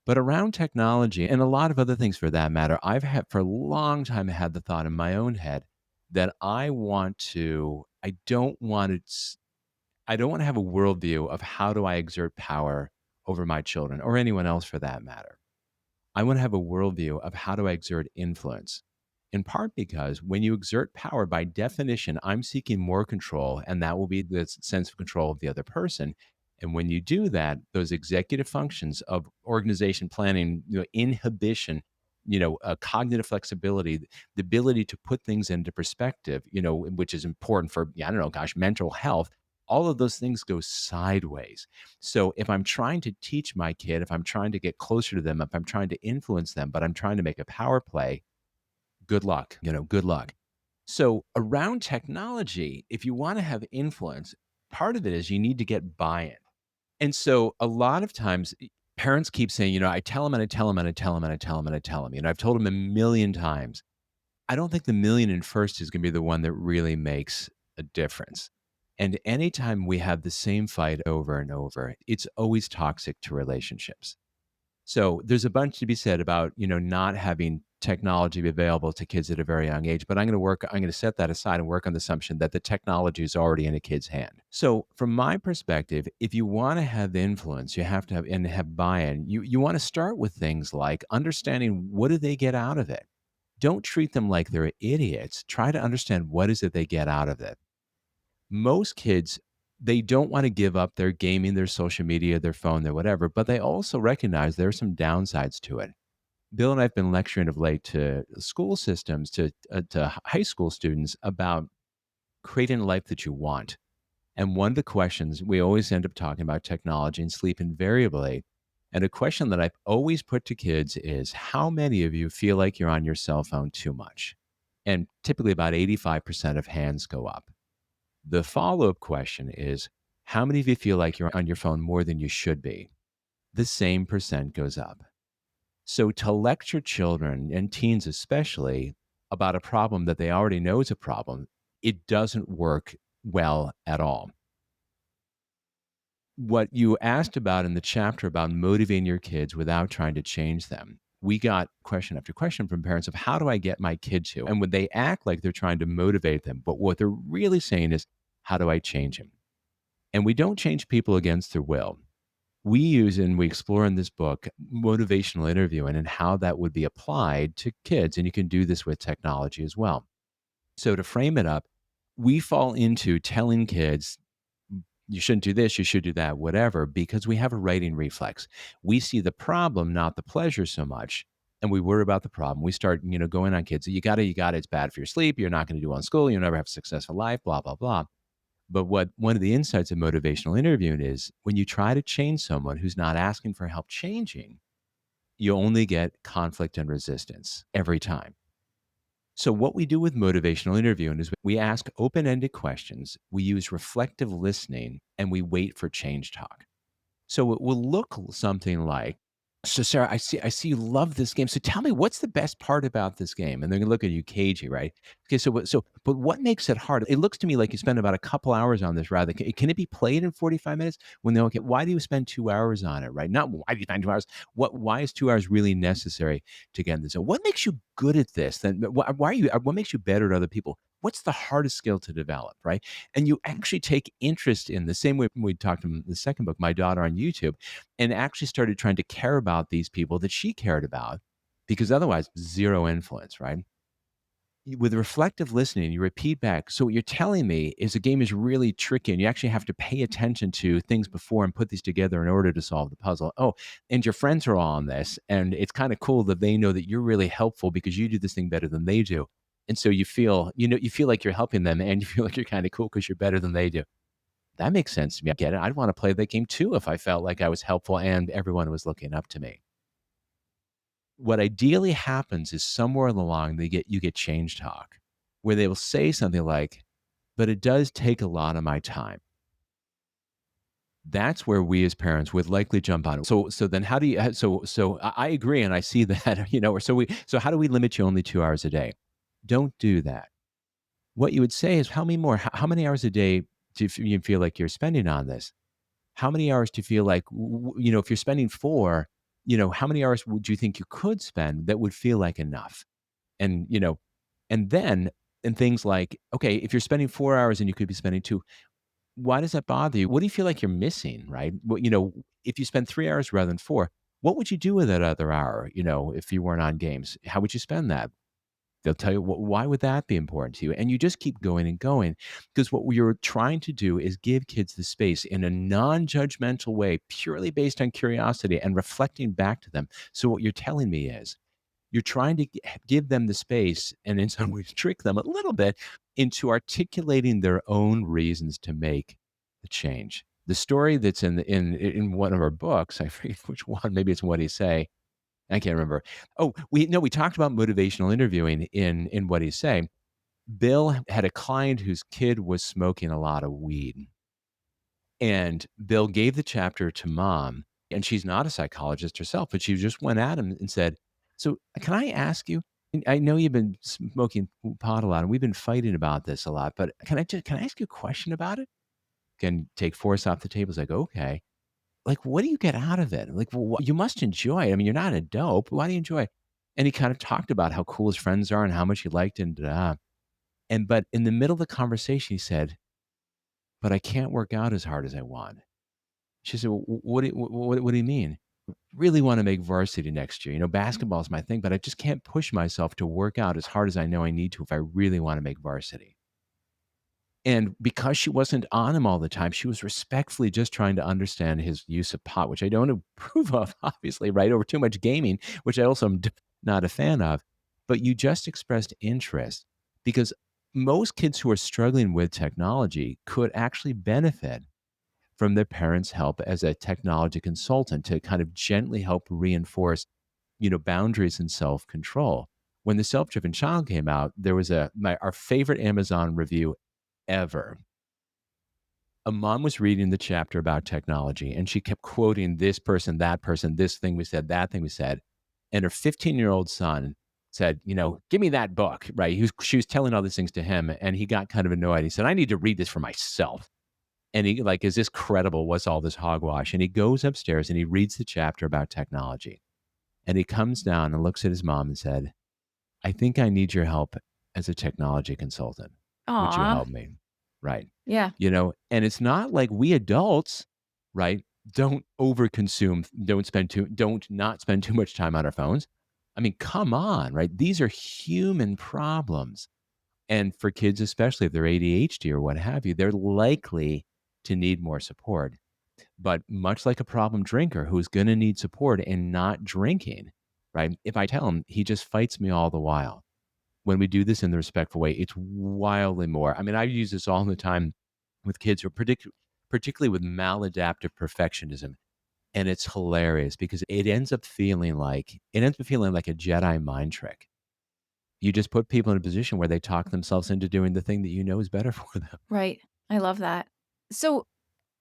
But around technology and a lot of other things for that matter, I've had for a long time had the thought in my own head that I don't want to have a worldview of how do I exert power over my children or anyone else for that matter. I want to have a worldview of how do I exert influence. In part because when you exert power, by definition, I'm seeking more control, and that will be the sense of control of the other person. And when you do that, those executive functions of organization planning, inhibition, cognitive flexibility, the ability to put things into perspective, which is important for, yeah, I don't know, gosh, mental health, all of those things go sideways. So if I'm trying to teach my kid, if I'm trying to get closer to them, if I'm trying to influence them, but I'm trying to make a power play, good luck, good luck. So around technology, if you want to have influence, part of it is you need to get buy-in. And so a lot of times parents keep saying, I tell them and I tell them and I tell them and I tell them and I tell them, I've told them a million times. I don't think the million and first is going to be the one that really makes a difference. And anytime we have the same fight over and over, it's always toxic to relationships. So there's a bunch to be said about, not having technology be available to kids at a very young age, but I'm going to set that aside and work on the assumption that the technology is already in a kid's hand. So from my perspective, if you want to have influence, you have to have buy-in. You want to start with things like understanding what do they get out of it. Don't treat them like they're idiots. Try to understand what is it they get out of it. Most kids, they don't want to give up their gaming, their social media, their phone, their whatever, but they also recognize there are some downsides to it. Bill and I have been lecturing of late to school systems, to high school students about creating a life that you want. And one of the questions we always end up talking about technology and sleep invariably. And a question that I've always put to kids is how many of you feel like you're on your cell phone too much? And typically about 85% of hands go up. The follow-up question is, how many of you feel like you're on your phone more than you should be? The same percent goes up. So to lecture children and teens especially about a problem that they already know is a problem, it doesn't work well at all. What you asked about in the chapter about motivating your kids without trying to change them, we got question after question from parents of how do I get my kid to? And when they act like they're trying to motivate them, but what they're really saying is, how do I change him? And we don't change people against their will. We use and we explore in this book motivational interviewing and how that would be applied to kids. And you can do this with technology as well. So to frame it up, we fall into telling kids, you shouldn't do this, you should do that, whatever, because we have a righting reflex. We see the problem, not the pleasure so much. And we worry about the problem. We start, going on kids. You got it. It's bad for your sleep. You're not going to do well in school. You'll never have a successful life, blah, blah, blah. But what one of the insights of motivational interviewing is when you try to change someone who's not asking for help changing, you only get conflict and resistance every time. So, what we do with motivational interviewing is we ask open ended questions, we use reflective listening, and we wait for change talk. So it will look something like, "So Sarah, I see you love this game. So tell me what's the best part about this game?" And they're gonna look at you cagey, right? Okay, but what makes it hard? It looks to me like you spend about a couple hours on this rather. Can it be played in 45 minutes? When they're okay, why do you spend 2 hours on it, right? Not why do you spend 2 hours? Why is 2 hours really necessary to get this? So what makes you good at this? Then why are you what makes you better at other people? what's the hardest skill to develop, right? And you actually take interest in the same way we talked in the second book, my daughter on YouTube, and actually started trying to care about these people that she cared about because otherwise, zero influence, right? With reflective listening, you repeat back. So what you're telling me is the game is really tricky, and you actually have to pay attention to things before and put these together in order to solve the puzzle. Oh, and your friends are all on this, and it's kind of cool that they know that you're really helpful because you do this thing better than they do. And so you feel like you're helping them, and you feel like you're kind of cool because you're better than they do. That makes sense to me. I get it. I'd want to play that game too if I felt like I was helpful and everyone was looking up to me. What ideally happens is somewhere along you get change talk where they will say something like, "But it does take a lot of my time." That's where we as parents would likely jump on it. So then how do you so I agree and I see that, or so how do we limit you only 2 hours a day? Don't do that. What you would say is how many hours a day you feel like you're spending on this? How many hours do you feel like, if you're spending 4, how many hours would you think you could spend that would feel like enough? And, and then and things like, okay, if you're spending 4 hours and you could be spending 2, why does that bother you? What do you feel like you're missing, right? Well, if you spend 3 hours rather than 4, what would you do with that other hour, if you weren't on games? How would you spend that? They'll tell you, why would that be important to you? And you just keep going and going because what we're trying to do is give kids the space in a non-judgmental way, purely based on curiosity and reflecting back to them. So what you're telling me is you're trying to give them the space and in some ways trick them a little bit into articulating their own reasons to make the change. The story that's in one of our books, I forget which one, maybe it's What He Say. I can't remember. Oh, we talked about motivational interviewing in What He Say. Bill had a client whose kid was smoking a lot of weed. And Bill gave the chapter to mom, and she's not a psychologist herself, but she just went at him and said, "So, can I ask you? I know you've been smoking pot a lot, and we've been fighting about this a lot, but can I ask you a question about it? Can take force off the table." He's like, "Okay." Like, what do you get out of it? Like, well, you must enjoy it. I mean, you're not a dope. Why do you enjoy it? And he kind of talked about how cool his friends are and how much he liked and but in the middle of the conversation, he said, "But I can't work out as hard as I want." She said, "Well, what do you mean?" "Really wanna make varsity next year. Basketball is my thing, but I just can't push myself to work out as hard as I know I need to if I really wanna make varsity." And because she wasn't on him all the time, she was respectfully just trying to understand his use of pot, which I don't approve of, obviously, right? Over too much gaming, which I also am not a fan of. But you just expressed interest because most kids who are struggling with technology could actually benefit from their parents' help as a technology consultant to kind of gently help reinforce, boundaries and self-control. When the self-driven child came out, there was our favorite Amazon review ever. A mom was reading the chapter about technology and she kept quoting this person, that person, this thing we said, that thing we said. And her 15-year-old son said, "Give me that book." Right. She was telling all these things to him and he got kind of annoyed. He said, "I need to read this for myself." And he like, "Is this credible? What's all this hogwash?" And he goes upstairs and he reads the chapter about technology. And he comes down and looks at his mom and said, "I think I need your help as a technology consultant. Would you Aw. help me?" Right. Yeah. And it's not like we adults, right, don't overconsume, don't not spend too much time on our phones. I mean, come on, right? These are human problems. And for kids, especially if they're ADHD or what have you, they're likely to need more support. But much like a problem drinker who's going to need support and not drinking, right? If I tell him, he just fights me all the while. When we do this in the respectful way, it's wildly more. I mean, I use this all the time with kids who are particularly with maladaptive perfectionism. And it's hilarious because it ends up feeling like a Jedi mind trick. You just put people in a position where they talk themselves into doing the thing that you know is better for them. Right. I love that. So,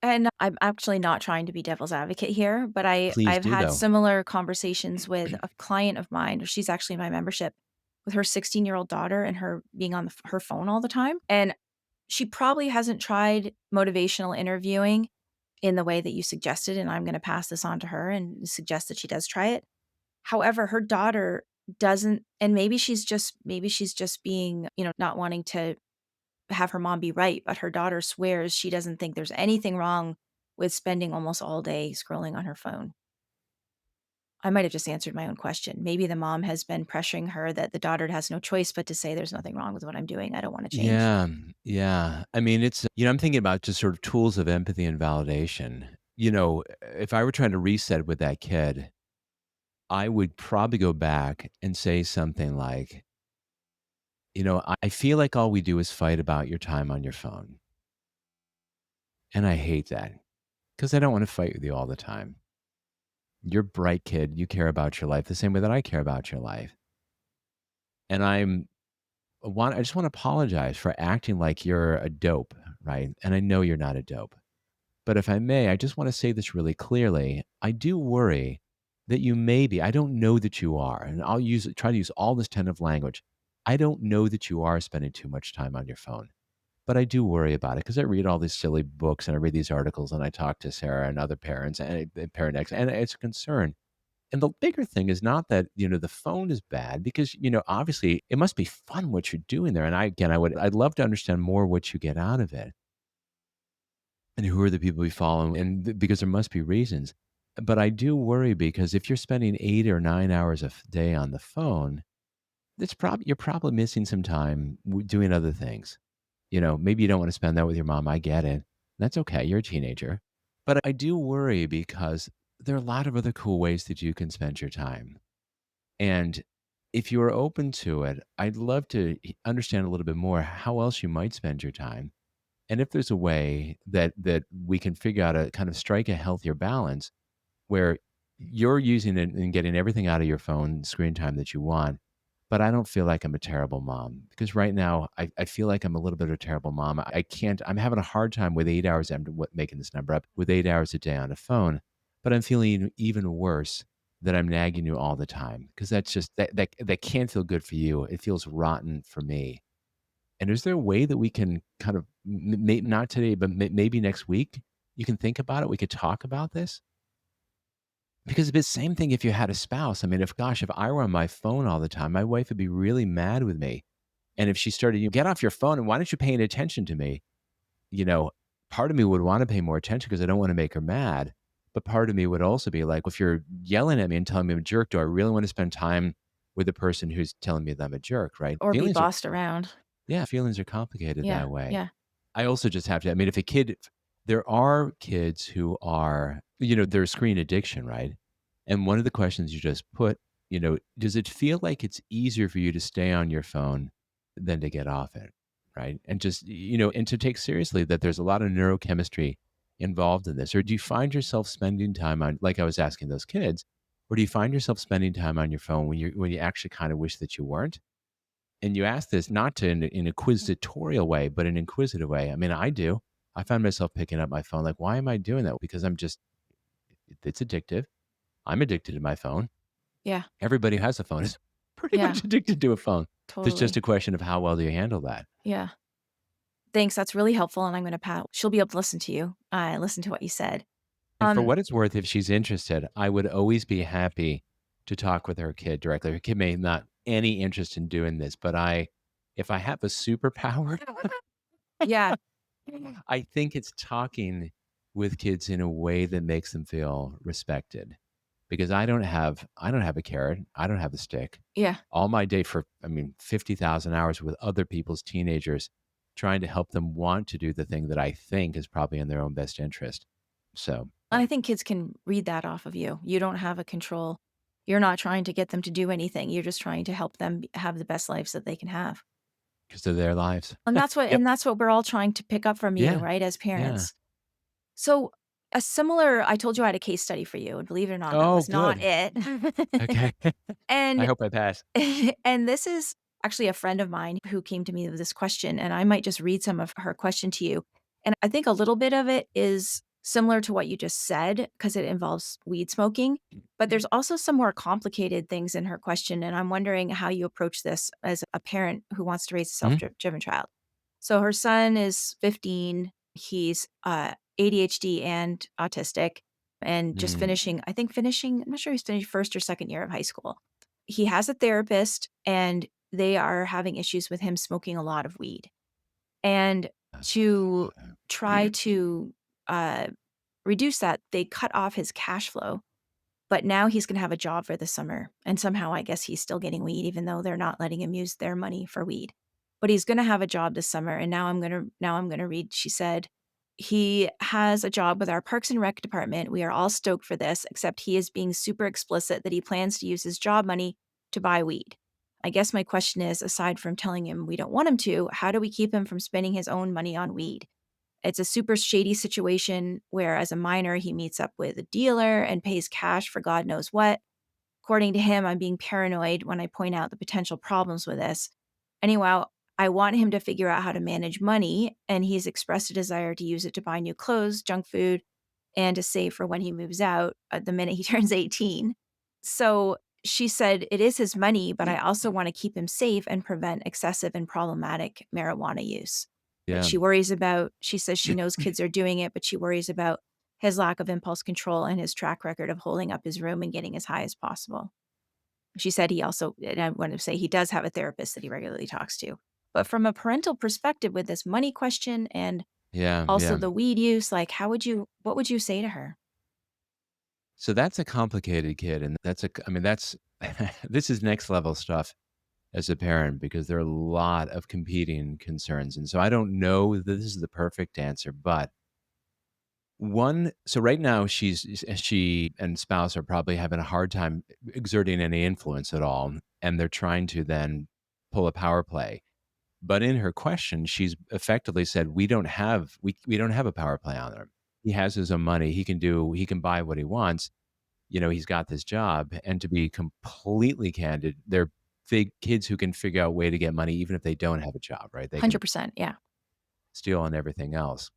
and I'm actually not trying to be devil's advocate here, but Please I've do, had though. similar conversations with a client of mine. She's actually my membership with her 16-year-old daughter and her being on her phone all the time. And she probably hasn't tried motivational interviewing in the way that you suggested, and I'm going to pass this on to her and suggest that she does try it. However, her daughter doesn't, and maybe she's just being, not wanting to have her mom be right, but her daughter swears she doesn't think there's anything wrong with spending almost all day scrolling on her phone. I might have just answered my own question. Maybe the mom has been pressuring her that the daughter has no choice but to say, "There's nothing wrong with what I'm doing. I don't wanna change." Yeah, yeah. I mean, I'm thinking about just sort of tools of empathy and validation. If I were trying to reset with that kid, I would probably go back and say something like, I feel like all we do is fight about your time on your phone. And I hate that because I don't want to fight with you all the time. You're a bright kid. You care about your life the same way that I care about your life. And I just want to apologize for acting like you're a dope, right? And I know you're not a dope. But if I may, I just want to say this really clearly. I do worry that you may be. I don't know that you are, and try to use all this tentative language. I don't know that you are spending too much time on your phone, but I do worry about it because I read all these silly books and I read these articles and I talk to Sarah and other parents and parent X, and it's a concern. And the bigger thing is not that the phone is bad because obviously it must be fun what you're doing there. And I'd love to understand more what you get out of it and who are the people you follow, and because there must be reasons. But I do worry because if you're spending 8 or 9 hours a day on the phone, you're probably missing some time doing other things. Maybe you don't want to spend that with your mom. I get it. That's okay. You're a teenager. But I do worry because there are a lot of other cool ways that you can spend your time. And if you are open to it, I'd love to understand a little bit more how else you might spend your time. And if there's a way that we can figure out a kind of strike a healthier balance where you're using it and getting everything out of your phone screen time that you want, but I don't feel like I'm a terrible mom because right now I feel like I'm a little bit of a terrible mom. I can't, I'm having a hard time with 8 hours. Making this number up with 8 hours a day on a phone, but I'm feeling even worse that I'm nagging you all the time because that can't feel good for you. It feels rotten for me. And is there a way that we can kind of, not today, but maybe next week, you can think about it? We could talk about this? Because it's the same thing if you had a spouse. I mean, if I were on my phone all the time, my wife would be really mad with me. And if she started, "You get off your phone and why aren't you paying attention to me?" You know, part of me would want to pay more attention because I don't want to make her mad. But part of me would also be like, if you're yelling at me and telling me I'm a jerk, do I really want to spend time with the person who's telling me that I'm a jerk, right? Or be bossed around. Feelings are complicated Yeah, that way. yeah. I also just have to, I mean, there are kids who are, there's screen addiction, right? And one of the questions you just put, does it feel like it's easier for you to stay on your phone than to get off it? Right. And just, and to take seriously that there's a lot of neurochemistry involved in this. Or do you find yourself spending time on, like I was asking those kids, or do you find yourself spending time on your phone when you actually kind of wish that you weren't? And you ask this not to in an inquisitorial way, but an inquisitive way. I mean, I do. I find myself picking up my phone, like, why am I doing that? Because it's addictive. I'm addicted to my phone. Yeah, Everybody who has a phone is pretty yeah, much addicted to a phone. There's just totally. a question of how well do you handle that. Yeah. Thanks, that's really helpful, and I'm gonna pat she'll be able to listen to you, listen to what you said. And for Um, what it's worth, if she's interested, I would always be happy to talk with her kid directly. Her kid may not any interest in doing this, but if I have a superpower, yeah, I think it's talking with kids in a way that makes them feel respected because I don't have a carrot. I don't have a stick. yeah. All my day for, I mean, 50,000 hours with other people's teenagers trying to help them want to do the thing that I think is probably in their own best interest. So, And I think kids can read that off of you. You don't have a control. You're not trying to get them to do anything. You're just trying to help them have the best lives that they can have. because of their lives. And that's what Yep. and that's what we're all trying to pick up from you, Yeah. right, as Yeah. parents. So, a similar I told you I had a case study for you, and believe it or not, that Oh, was not good. it. Okay. I And hope I pass. and this is actually a friend of mine who came to me with this question, and I might just read some of her question to you. And I think a little bit of it is similar to what you just said because it involves weed smoking, but there's also some more complicated things in her question, and I'm wondering how you approach this as a parent who wants to raise a Mhm. self-driven child. So her son is 15. He's ADHD and autistic and just Mm. finishing, I'm not sure he's finished first or second year of high school. He has a therapist and they are having issues with him smoking a lot of weed. And to try to uh, reduce that, they cut off his cash flow. But now he's gonna have a job for the summer, and somehow I guess he's still getting weed even though they're not letting him use their money for weed. But he's gonna have a job this summer, and now I'm gonna read, she said, "He has a job with our Parks and Rec department. We are all stoked for this, except he is being super explicit that he plans to use his job money to buy weed. I guess my question is, aside from telling him we don't want him to, how do we keep him from spending his own money on weed? It's a super shady situation where, as a minor, he meets up with a dealer and pays cash for God knows what. According to him, I'm being paranoid when I point out the potential problems with this. Anyway, I want him to figure out how to manage money, and he's expressed a desire to use it to buy new clothes, junk food, and to save for when he moves out the minute he turns 18. So she said, it is his money, but I also want to keep him safe and prevent excessive and problematic marijuana use. That Yeah. she worries about, she says she knows kids are doing it, but she worries about his lack of impulse control and his track record of holding up his room and getting as high as possible. She said he also, and I want to say he does have a therapist that he regularly talks to. But from a parental perspective, with this money question and Yeah, also yeah. the weed use, like, what would you say to her? So that's a complicated kid, and I mean, that's this is next level stuff as a parent because there are a lot of competing concerns, and so I don't know that this is the perfect answer, but so right now she and spouse are probably having a hard time exerting any influence at all, and they're trying to then pull a power play. But in her question, she's effectively said, we don't have a power play on him. He has his own money. He can buy what he wants. You know, he's got this job. And to be completely candid, they're big kids who can figure out a way to get money even if they don't have a job, right? They can 100%. Yeah. steal on everything else.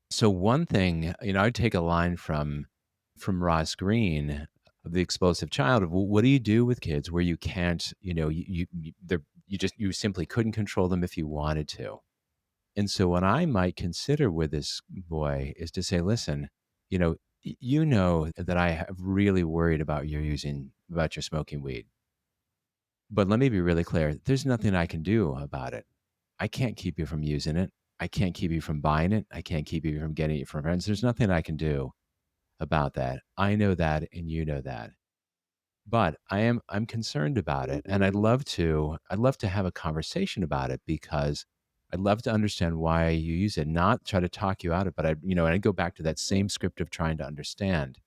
So one thing, I'd take a line from Ross Greene of The Explosive Child of what do you do with kids where you can't, you simply couldn't control them if you wanted to. And so what I might consider with this boy is to say, listen, you know that I have really worried about your smoking weed. But let me be really clear. There's nothing I can do about it. I can't keep you from using it. I can't keep you from buying it. I can't keep you from getting it from friends. There's nothing I can do about that. I know that and you know that. But I'm concerned about it and I'd love to have a conversation about it because I'd love to understand why you use it, not try to talk you out of it, but and I go back to that same script of trying to understand,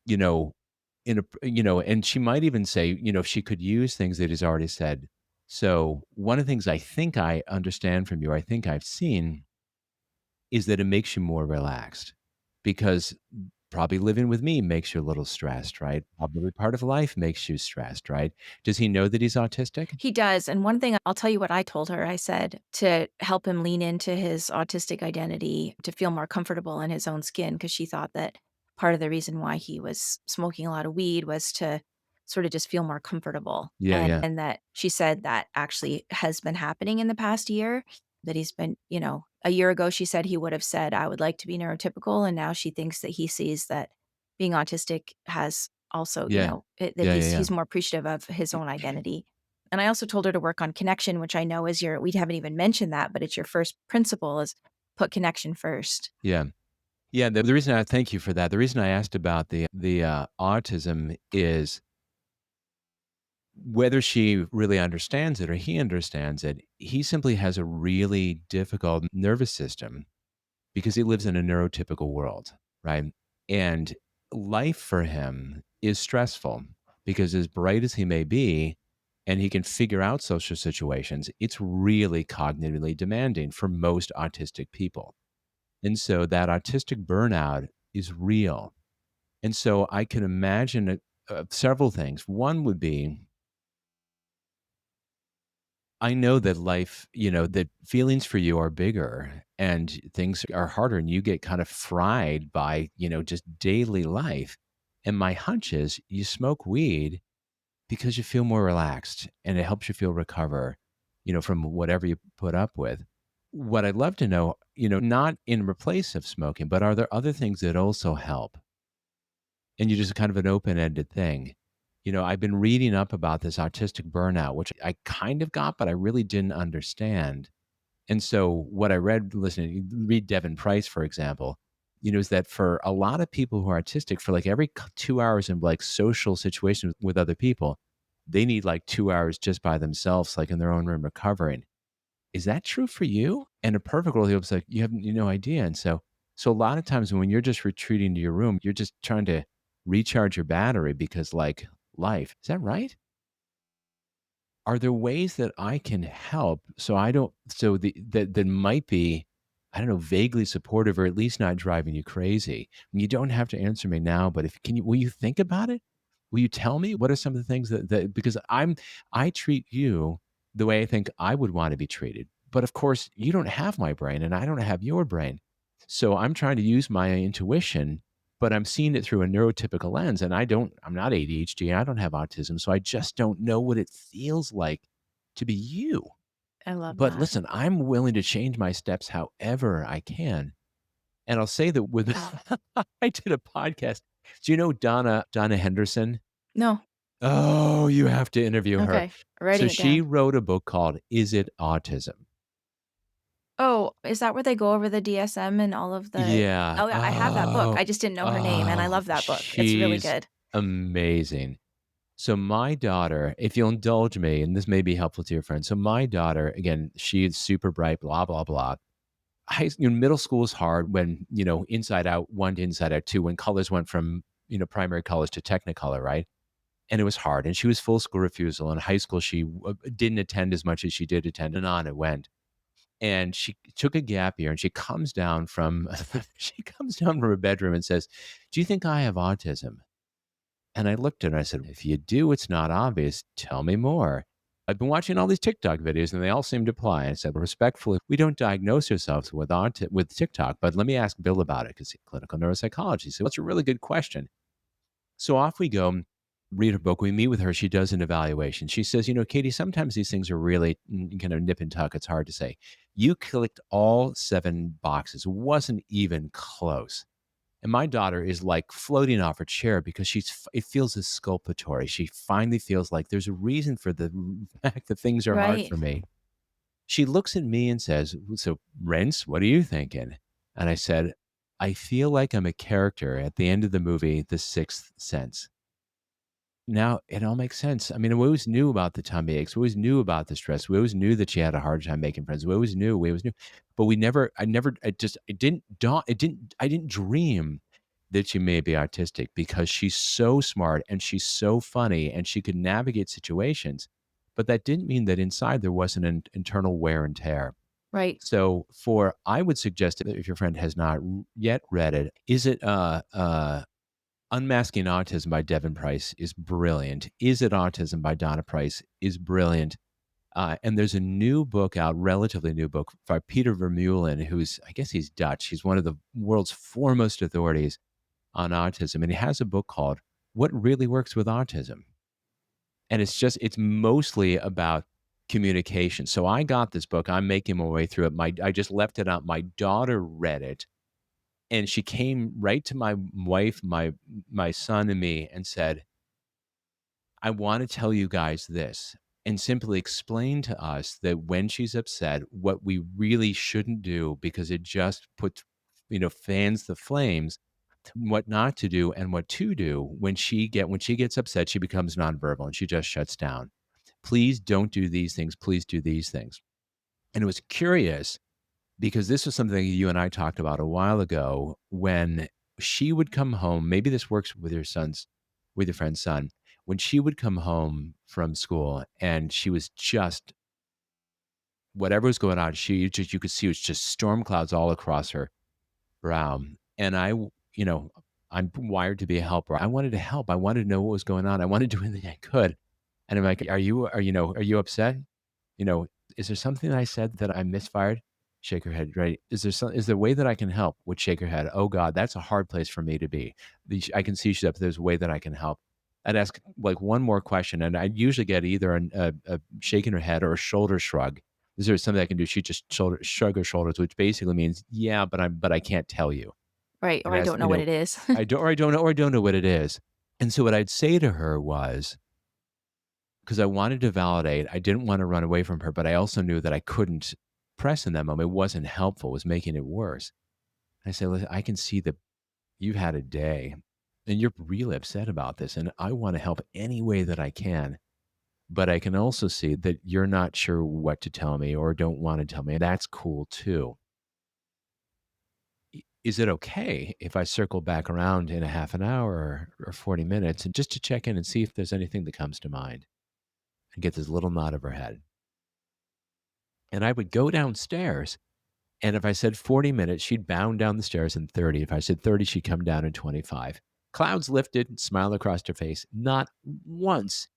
you know, and she might even say, if she could use things that he's already said. So one of the things I think I understand from you, I think I've seen is that it makes you more relaxed because probably living with me makes you a little stressed, right? Probably part of life makes you stressed, right? Does he know that he's autistic? He does, and one thing I'll tell you what I told her, I said to help him lean into his autistic identity to feel more comfortable in his own skin, because she thought that part of the reason why he was smoking a lot of weed was to sort of just feel more comfortable, Yeah, yeah, and that she said that actually has been happening in the past year, that he's been a year ago, she said he would have said, "I would like to be neurotypical," and now she thinks that he sees that being autistic has also, yeah, that yeah, yeah, he's yeah, more appreciative of his own identity. And I also told her to work on connection, which I know is we haven't even mentioned that, but it's your first principle is put connection first. yeah. Yeah, the reason I thank you for that. The reason I asked about the autism is whether she really understands it or he understands it. He simply has a really difficult nervous system because he lives in a neurotypical world, right? And life for him is stressful because as bright as he may be, and he can figure out social situations, it's really cognitively demanding for most autistic people. And so that autistic burnout is real. And so I can imagine several things. One would be I know that that feelings for you are bigger and things are harder and you get kind of fried by, just daily life. And my hunch is you smoke weed because you feel more relaxed and it helps you feel recover, from whatever you put up with. What I'd love to know, not in replace of smoking, but are there other things that also help? And you just kind of an open-ended thing. I've been reading up about this autistic burnout, which I kind of got, but I really didn't understand. And so what I read listening read Devin Price, for example, is that for a lot of people who are autistic, for like every 2 hours in like social situations with other people, they need like 2 hours just by themselves, like in their own room recovering. Is that true for you? And a perfect world, he was like, you have no idea. And so a lot of times when you're just retreating to your room, you're just trying to recharge your battery because like life. Is that right? Are there ways that I can help so I don't so the that might be, I don't know, vaguely supportive or at least not driving you crazy? You don't have to answer me now, but if can you will you think about it? Will you tell me what are some of the things that because I treat you the way I think I would want to be treated. But of course, you don't have my brain and I don't have your brain. So I'm trying to use my intuition, but I'm seeing it through a neurotypical lens, and I'm not ADHD, I don't have autism, so I just don't know what it feels like to be you. I love But that. listen, I'm willing to change my steps however I can. And I'll say that with I did a podcast. Do you know Donna Henderson? No. Oh, you have to interview her. Okay. So Writing it she down. wrote a book called Is It Autism? Oh, is that where they go over the DSM and all of the Yeah. Oh, yeah, I have that book. I just didn't know her name, and I love that book. It's really She's good. amazing. So my daughter, if you'll indulge me, and this may be helpful to your friend. So my daughter, again, she's super bright, blah, blah, blah. Middle school is hard when, inside out one to inside out two, when colors went from, primary colors to technicolor, right? And it was hard. And she was full school refusal. In high school, she didn't attend as much as she did attend, and on it went. And she took a gap year and she comes down from she comes down from her bedroom and says, "Do you think I have autism?" And I looked at her and I said, "If you do, it's not obvious. Tell me more." I've been watching all these TikTok videos and they all seem to apply. I said, respectfully, we don't diagnose ourselves with TikTok, but let me ask Bill about it because he's clinical neuropsychology. So that's a really good question. So off we go, read her book. We meet with her. She does an evaluation. She says, Katie, sometimes these things are really kind of nip and tuck. It's hard to say. You clicked all 7 boxes. It wasn't even close. And my daughter is like floating off her chair because it feels exculpatory. She finally feels like there's a reason for the fact that things are hard Right. for me. She looks at me and says, "So, Rents, what are you thinking?" And I said, "I feel like I'm a character at the end of the movie, The Sixth Sense." Now it all makes sense. I mean, we always knew about the tummy aches. We always knew about the stress. We always knew that she had a hard time making friends. We always knew, but I didn't dream that she may be autistic because she's so smart and she's so funny and she could navigate situations. But that didn't mean that inside there wasn't an internal wear and tear. Right. So I would suggest that if your friend has not yet read it, is it, Unmasking Autism by Devin Price is brilliant. Is It Autism by Donna Price is brilliant. And there's a new book out, relatively new book by Peter Vermeulen, who's, I guess he's Dutch. He's one of the world's foremost authorities on autism. And he has a book called What Really Works with Autism. And it's mostly about communication. So I got this book. I'm making my way through it. I just left it out. My daughter read it and she came right to my wife, my son, and me, and said, "I want to tell you guys this," and simply explain to us that when she's upset, what we really shouldn't do because it just puts, fans the flames. What not to do and what to do when she gets upset, she becomes nonverbal and she just shuts down. Please don't do these things. Please do these things. And it was curious because this was something you and I talked about a while ago when she would come home. Maybe this works with your friend's son. When she would come home from school and she was just whatever was going on, you could see it was just storm clouds all across her brow. And I'm wired to be a helper. I wanted to help. I wanted to know what was going on. I wanted to do anything I could. And I'm like, are you upset? You know, is there something I said that I misfired? Shake her head, right? Is there a way that I can help? Would shake her head. Oh God, that's a hard place for me to be. I can see she's up. There's a way that I can help. I'd ask like one more question, and I'd usually get either a shaking her head or a shoulder shrug. Is there something I can do? She just shrug her shoulders, which basically means, yeah, but I can't tell you. Right, or And I as don't know what it is. I don't know what it is. And so what I'd say to her was, because I wanted to validate, I didn't want to run away from her, but I also knew that I couldn't press in that moment wasn't helpful, it was making it worse. I said, "Listen, I can see that you've had a day and you're really upset about this, and I want to help any way that I can. But I can also see that you're not sure what to tell me or don't want to tell me. And that's cool too. Is it okay if I circle back around in a half an hour or 40 minutes and just to check in and see if there's anything that comes to mind?" And get this little nod of her head. And I would go downstairs. And if I said 40 minutes, she'd bound down the stairs in 30. If I said 30, she'd come down in 25. Clouds lifted, smile across her face. Not once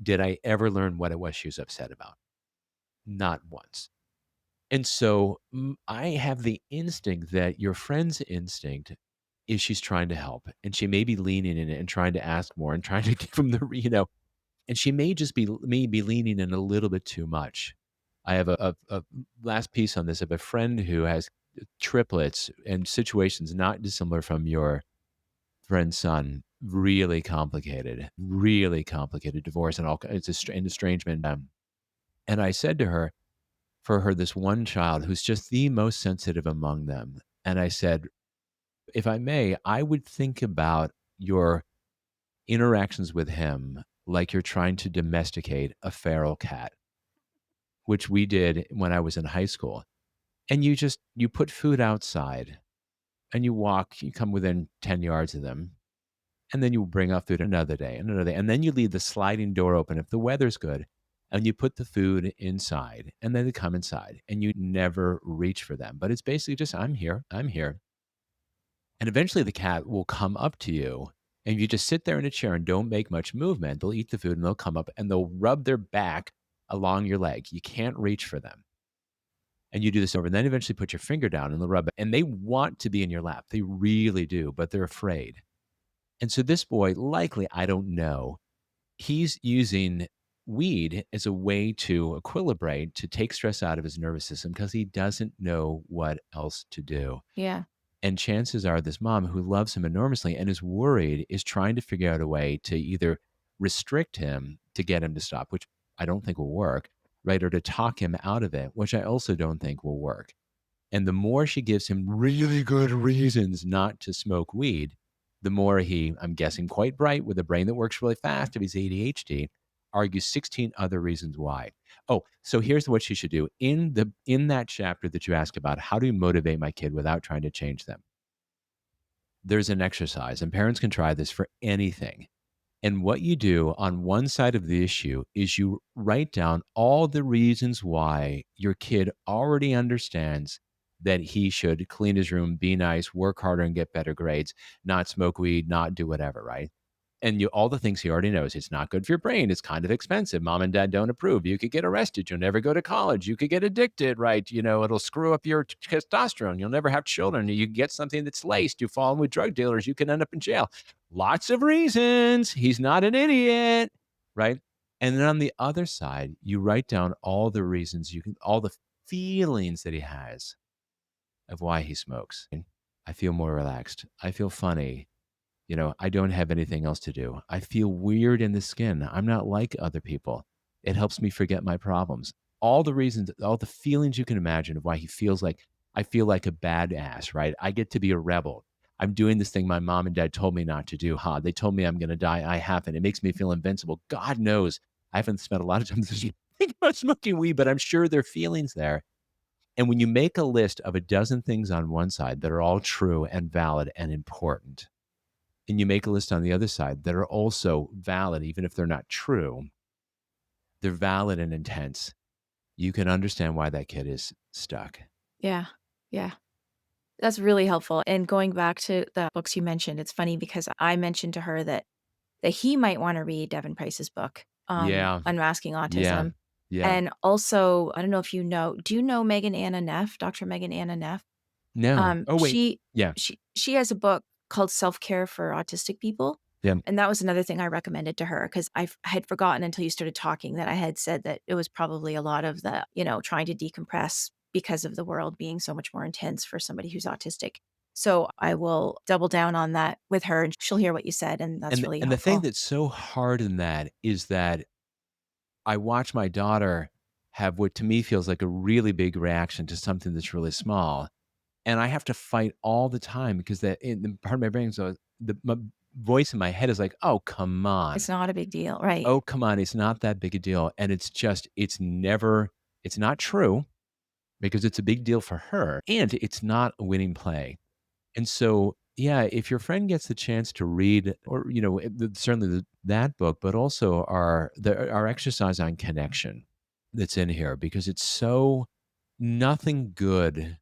did I ever learn what it was she was upset about. Not once. And so I have the instinct that your friend's instinct is she's trying to help and she may be leaning in it and trying to ask more and trying to give them and she may just be leaning in a little bit too much. I have a last piece on this of a friend who has triplets and situations not dissimilar from your friend's son. Really complicated divorce and all. It's an estrangement. And I said to her, for her, this one child who's just the most sensitive among them. And I said, if I may, I would think about your interactions with him like you're trying to domesticate a feral cat, which we did when I was in high school. And you put food outside and you come within 10 yards of them. And then you bring up food another day. And then you leave the sliding door open if the weather's good. And you put the food inside and then they come inside and you never reach for them. But it's basically just, I'm here, I'm here. And eventually the cat will come up to you and you just sit there in a chair and don't make much movement. They'll eat the food and they'll come up and they'll rub their back along your leg. You can't reach for them. And you do this over and then eventually put your finger down and they'll rub it. And they want to be in your lap. They really do, but they're afraid. And so this boy, likely, I don't know, he's using weed as a way to equilibrate, to take stress out of his nervous system because he doesn't know what else to do. Yeah. And chances are this mom who loves him enormously and is worried is trying to figure out a way to either restrict him to get him to stop, which I don't think will work, right? Or to talk him out of it, which I also don't think will work. And the more she gives him really good reasons not to smoke weed, the more he, I'm guessing quite bright with a brain that works really fast if he's ADHD, argues 16 other reasons why. Oh, so here's what she should do. In that chapter that you ask about, how do you motivate my kid without trying to change them? There's an exercise, and parents can try this for anything. And what you do on one side of the issue is you write down all the reasons why your kid already understands that he should clean his room, be nice, work harder and get better grades, not smoke weed, not do whatever, right? And you all the things he already knows. It's not good for your brain. It's kind of expensive. Mom and dad don't approve. You could get arrested. You'll never go to college. You could get addicted, right? It'll screw up your testosterone. You'll never have children. You get something that's laced. You fall in with drug dealers. You can end up in jail. Lots of reasons. He's not an idiot, right? And then on the other side, you write down all the reasons all the feelings that he has of why he smokes. I feel more relaxed. I feel funny. I don't have anything else to do. I feel weird in the skin. I'm not like other people. It helps me forget my problems. All the reasons, all the feelings you can imagine of why he feels like I feel like a badass, right? I get to be a rebel. I'm doing this thing my mom and dad told me not to do. They told me I'm going to die. I haven't. It makes me feel invincible. God knows I haven't spent a lot of time thinking about smoking weed, but I'm sure there are feelings there. And when you make a list of a dozen things on one side that are all true and valid and important, and you make a list on the other side that are also valid, even if they're not true, they're valid and intense, you can understand why that kid is stuck. Yeah. Yeah. That's really helpful. And going back to the books you mentioned, it's funny because I mentioned to her that he might wanna read Devin Price's book, Yeah, Unmasking yeah, Autism. yeah. And also, I don't know if do you know Megan Anna Neff, Dr. Megan Anna Neff? No. Oh, wait. She Yeah, she has a book called Self-Care for Autistic People, yeah. and that was another thing I recommended to her 'cause I had forgotten until you started talking that I had said that it was probably a lot of the, trying to decompress because of the world being so much more intense for somebody who's autistic. So, I will double down on that with her, and she'll hear what you said, and that's really And the thing helpful. that's so hard in that is that I watch my daughter have what to me feels like a really big reaction to something that's really small. And I have to fight all the time because that in the part of my brain so the my voice in my head is like, "Oh, come on. It's not a big deal. Right. Oh, come on. It's not that big a deal." And it's never it's not true because it's a big deal for her and it's not a winning play. And so, yeah, if your friend gets the chance to read or, certainly that book, but also our exercise on connection that's in here because it's so nothing good,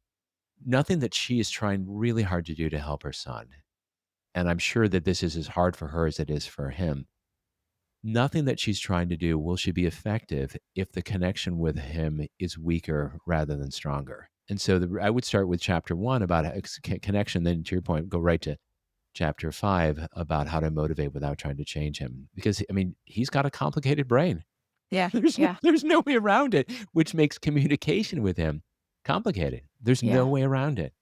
nothing that she is trying really hard to do to help her son. And I'm sure that this is as hard for her as it is for him. Nothing that she's trying to do will she be effective if the connection with him is weaker rather than stronger. And so I would start with chapter 1 about connection, then to your point, go right to chapter 5 about how to motivate without trying to change him. Because, I mean, he's got a complicated brain. Yeah. There's no Yeah. there's no way around it, which makes communication with him complicated. There's no Yeah. way around it.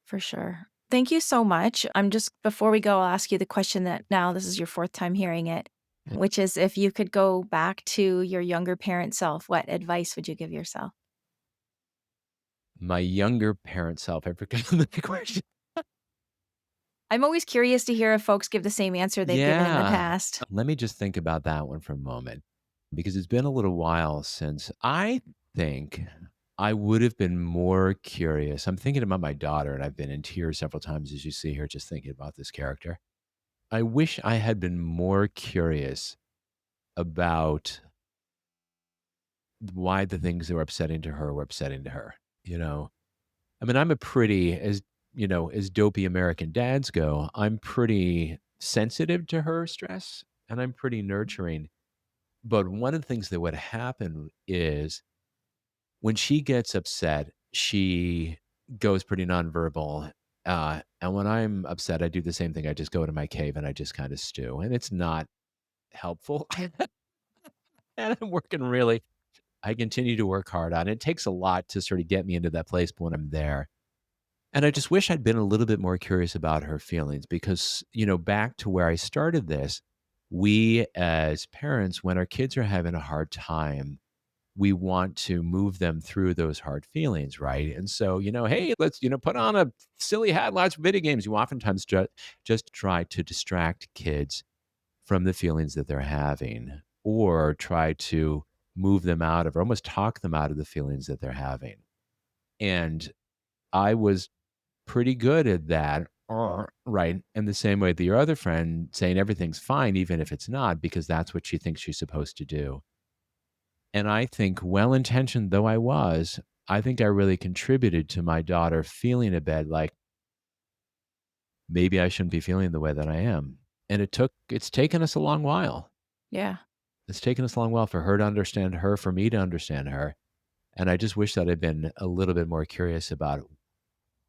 For sure. Thank you so much. I'm just before we go, I'll ask you the question that now this is your fourth time hearing it, which is if you could go back to your younger parent self, what advice would you give yourself? My younger parent self, I forgot the question. I'm always curious to hear if folks give the same answer they've given in the Yeah. past. Let me just think about that one for a moment because it's been a little while since I think I would have been more curious. I'm thinking about my daughter, and I've been in tears several times as you see her just thinking about this character. I wish I had been more curious about why the things that were upsetting to her were upsetting to her, you know? I mean, I'm a pretty as dopey American dads go, I'm pretty sensitive to her stress, and I'm pretty nurturing. But one of the things that would happen is when she gets upset, she goes pretty nonverbal, and when I'm upset, I do the same thing. I just go to my cave and I just kinda stew, and it's not helpful, and I'm working really I continue to work hard on it. It takes a lot to sort of get me into that place when I'm there. And I just wish I'd been a little bit more curious about her feelings because, back to where I started this, we as parents, when our kids are having a hard time, we want to move them through those hard feelings, right? And so, hey, let's, put on a silly hat, lots of video games. You oftentimes just try to distract kids from the feelings that they're having or try to move them out of or almost talk them out of the feelings that they're having. And I was pretty good at that, right? In the same way that your other friend saying everything's fine, even if it's not, because that's what she thinks she's supposed to do. And I think, well intentioned though I was, I think I really contributed to my daughter feeling a bit like maybe I shouldn't be feeling the way that I am. And it's taken us a long while. Yeah. It's taken us a long while for her to understand her, for me to understand her. And I just wish that I'd been a little bit more curious about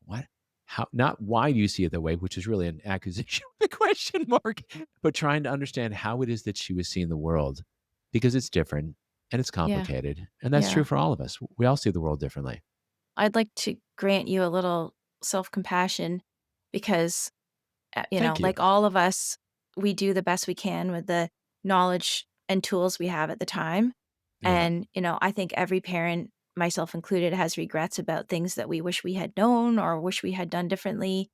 what? How not why do you see it that way, which is really an accusation with a question mark, but trying to understand how it is that she was seeing the world because it's different and it's Yeah. complicated. And that's true Yeah. for all of us. We all see the world differently. I'd like to grant you a little self-compassion because, Thank you. like all of us, we do the best we can with the knowledge and tools we have at the time. Yeah. And, I think every parent, myself included, has regrets about things that we wish we had known or wish we had done differently.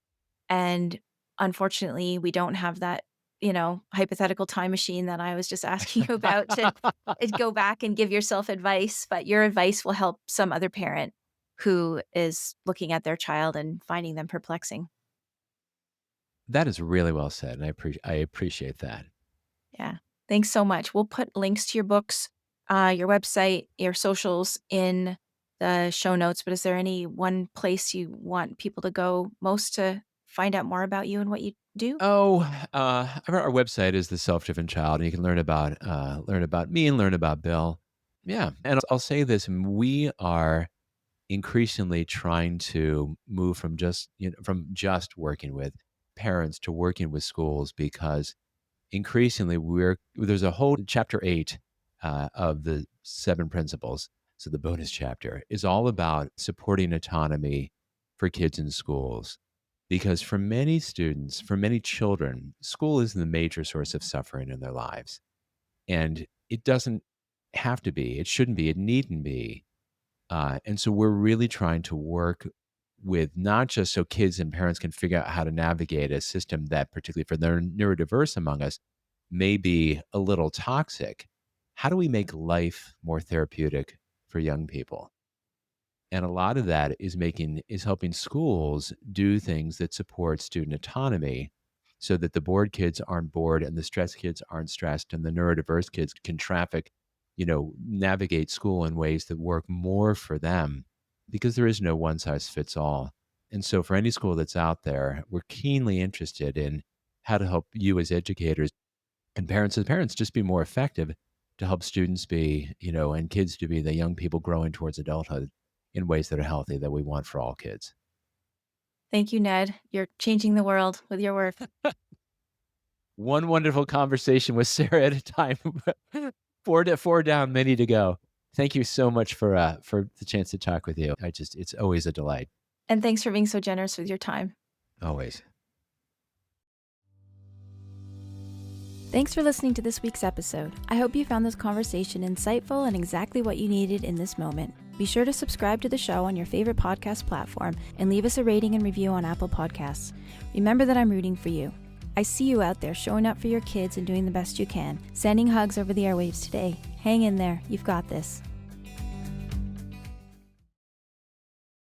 And unfortunately, we don't have that, hypothetical time machine that I was just asking you about to go back and give yourself advice. But your advice will help some other parent who is looking at their child and finding them perplexing. That is really well said. And I appreciate that. Yeah. Thanks so much. We'll put links to your books, your website, your socials in the show notes. But is there any one place you want people to go most to find out more about you and what you do? Oh, our website is the Self-Driven Child, and you can learn about me and learn about Bill. Yeah, and I'll say this: we are increasingly trying to move from just working with parents to working with schools because increasingly there's a whole chapter 8 of the 7 principles. So the bonus chapter is all about supporting autonomy for kids in schools because for many students, for many children, school is the major source of suffering in their lives, and it doesn't have to be. It shouldn't be. It needn't be. And so we're really trying to work with not just so kids and parents can figure out how to navigate a system that, particularly for the neurodiverse among us, may be a little toxic. How do we make life more therapeutic for young people? And a lot of that is helping schools do things that support student autonomy so that the bored kids aren't bored and the stressed kids aren't stressed and the neurodiverse kids can navigate school in ways that work more for them because there is no one size fits all. And so for any school that's out there, we're keenly interested in how to help you as educators and parents as parents just be more effective to help students be, and kids to be the young people growing towards adulthood in ways that are healthy that we want for all kids. Thank you, Ned. You're changing the world with your work. One wonderful conversation with Sarah at a time. Four down, many to go. Thank you so much for the chance to talk with you. It's always a delight. And thanks for being so generous with your time. Always. Thanks for listening to this week's episode. I hope you found this conversation insightful and exactly what you needed in this moment. Be sure to subscribe to the show on your favorite podcast platform and leave us a rating and review on Apple Podcasts. Remember that I'm rooting for you. I see you out there showing up for your kids and doing the best you can. Sending hugs over the airwaves today. Hang in there. You've got this.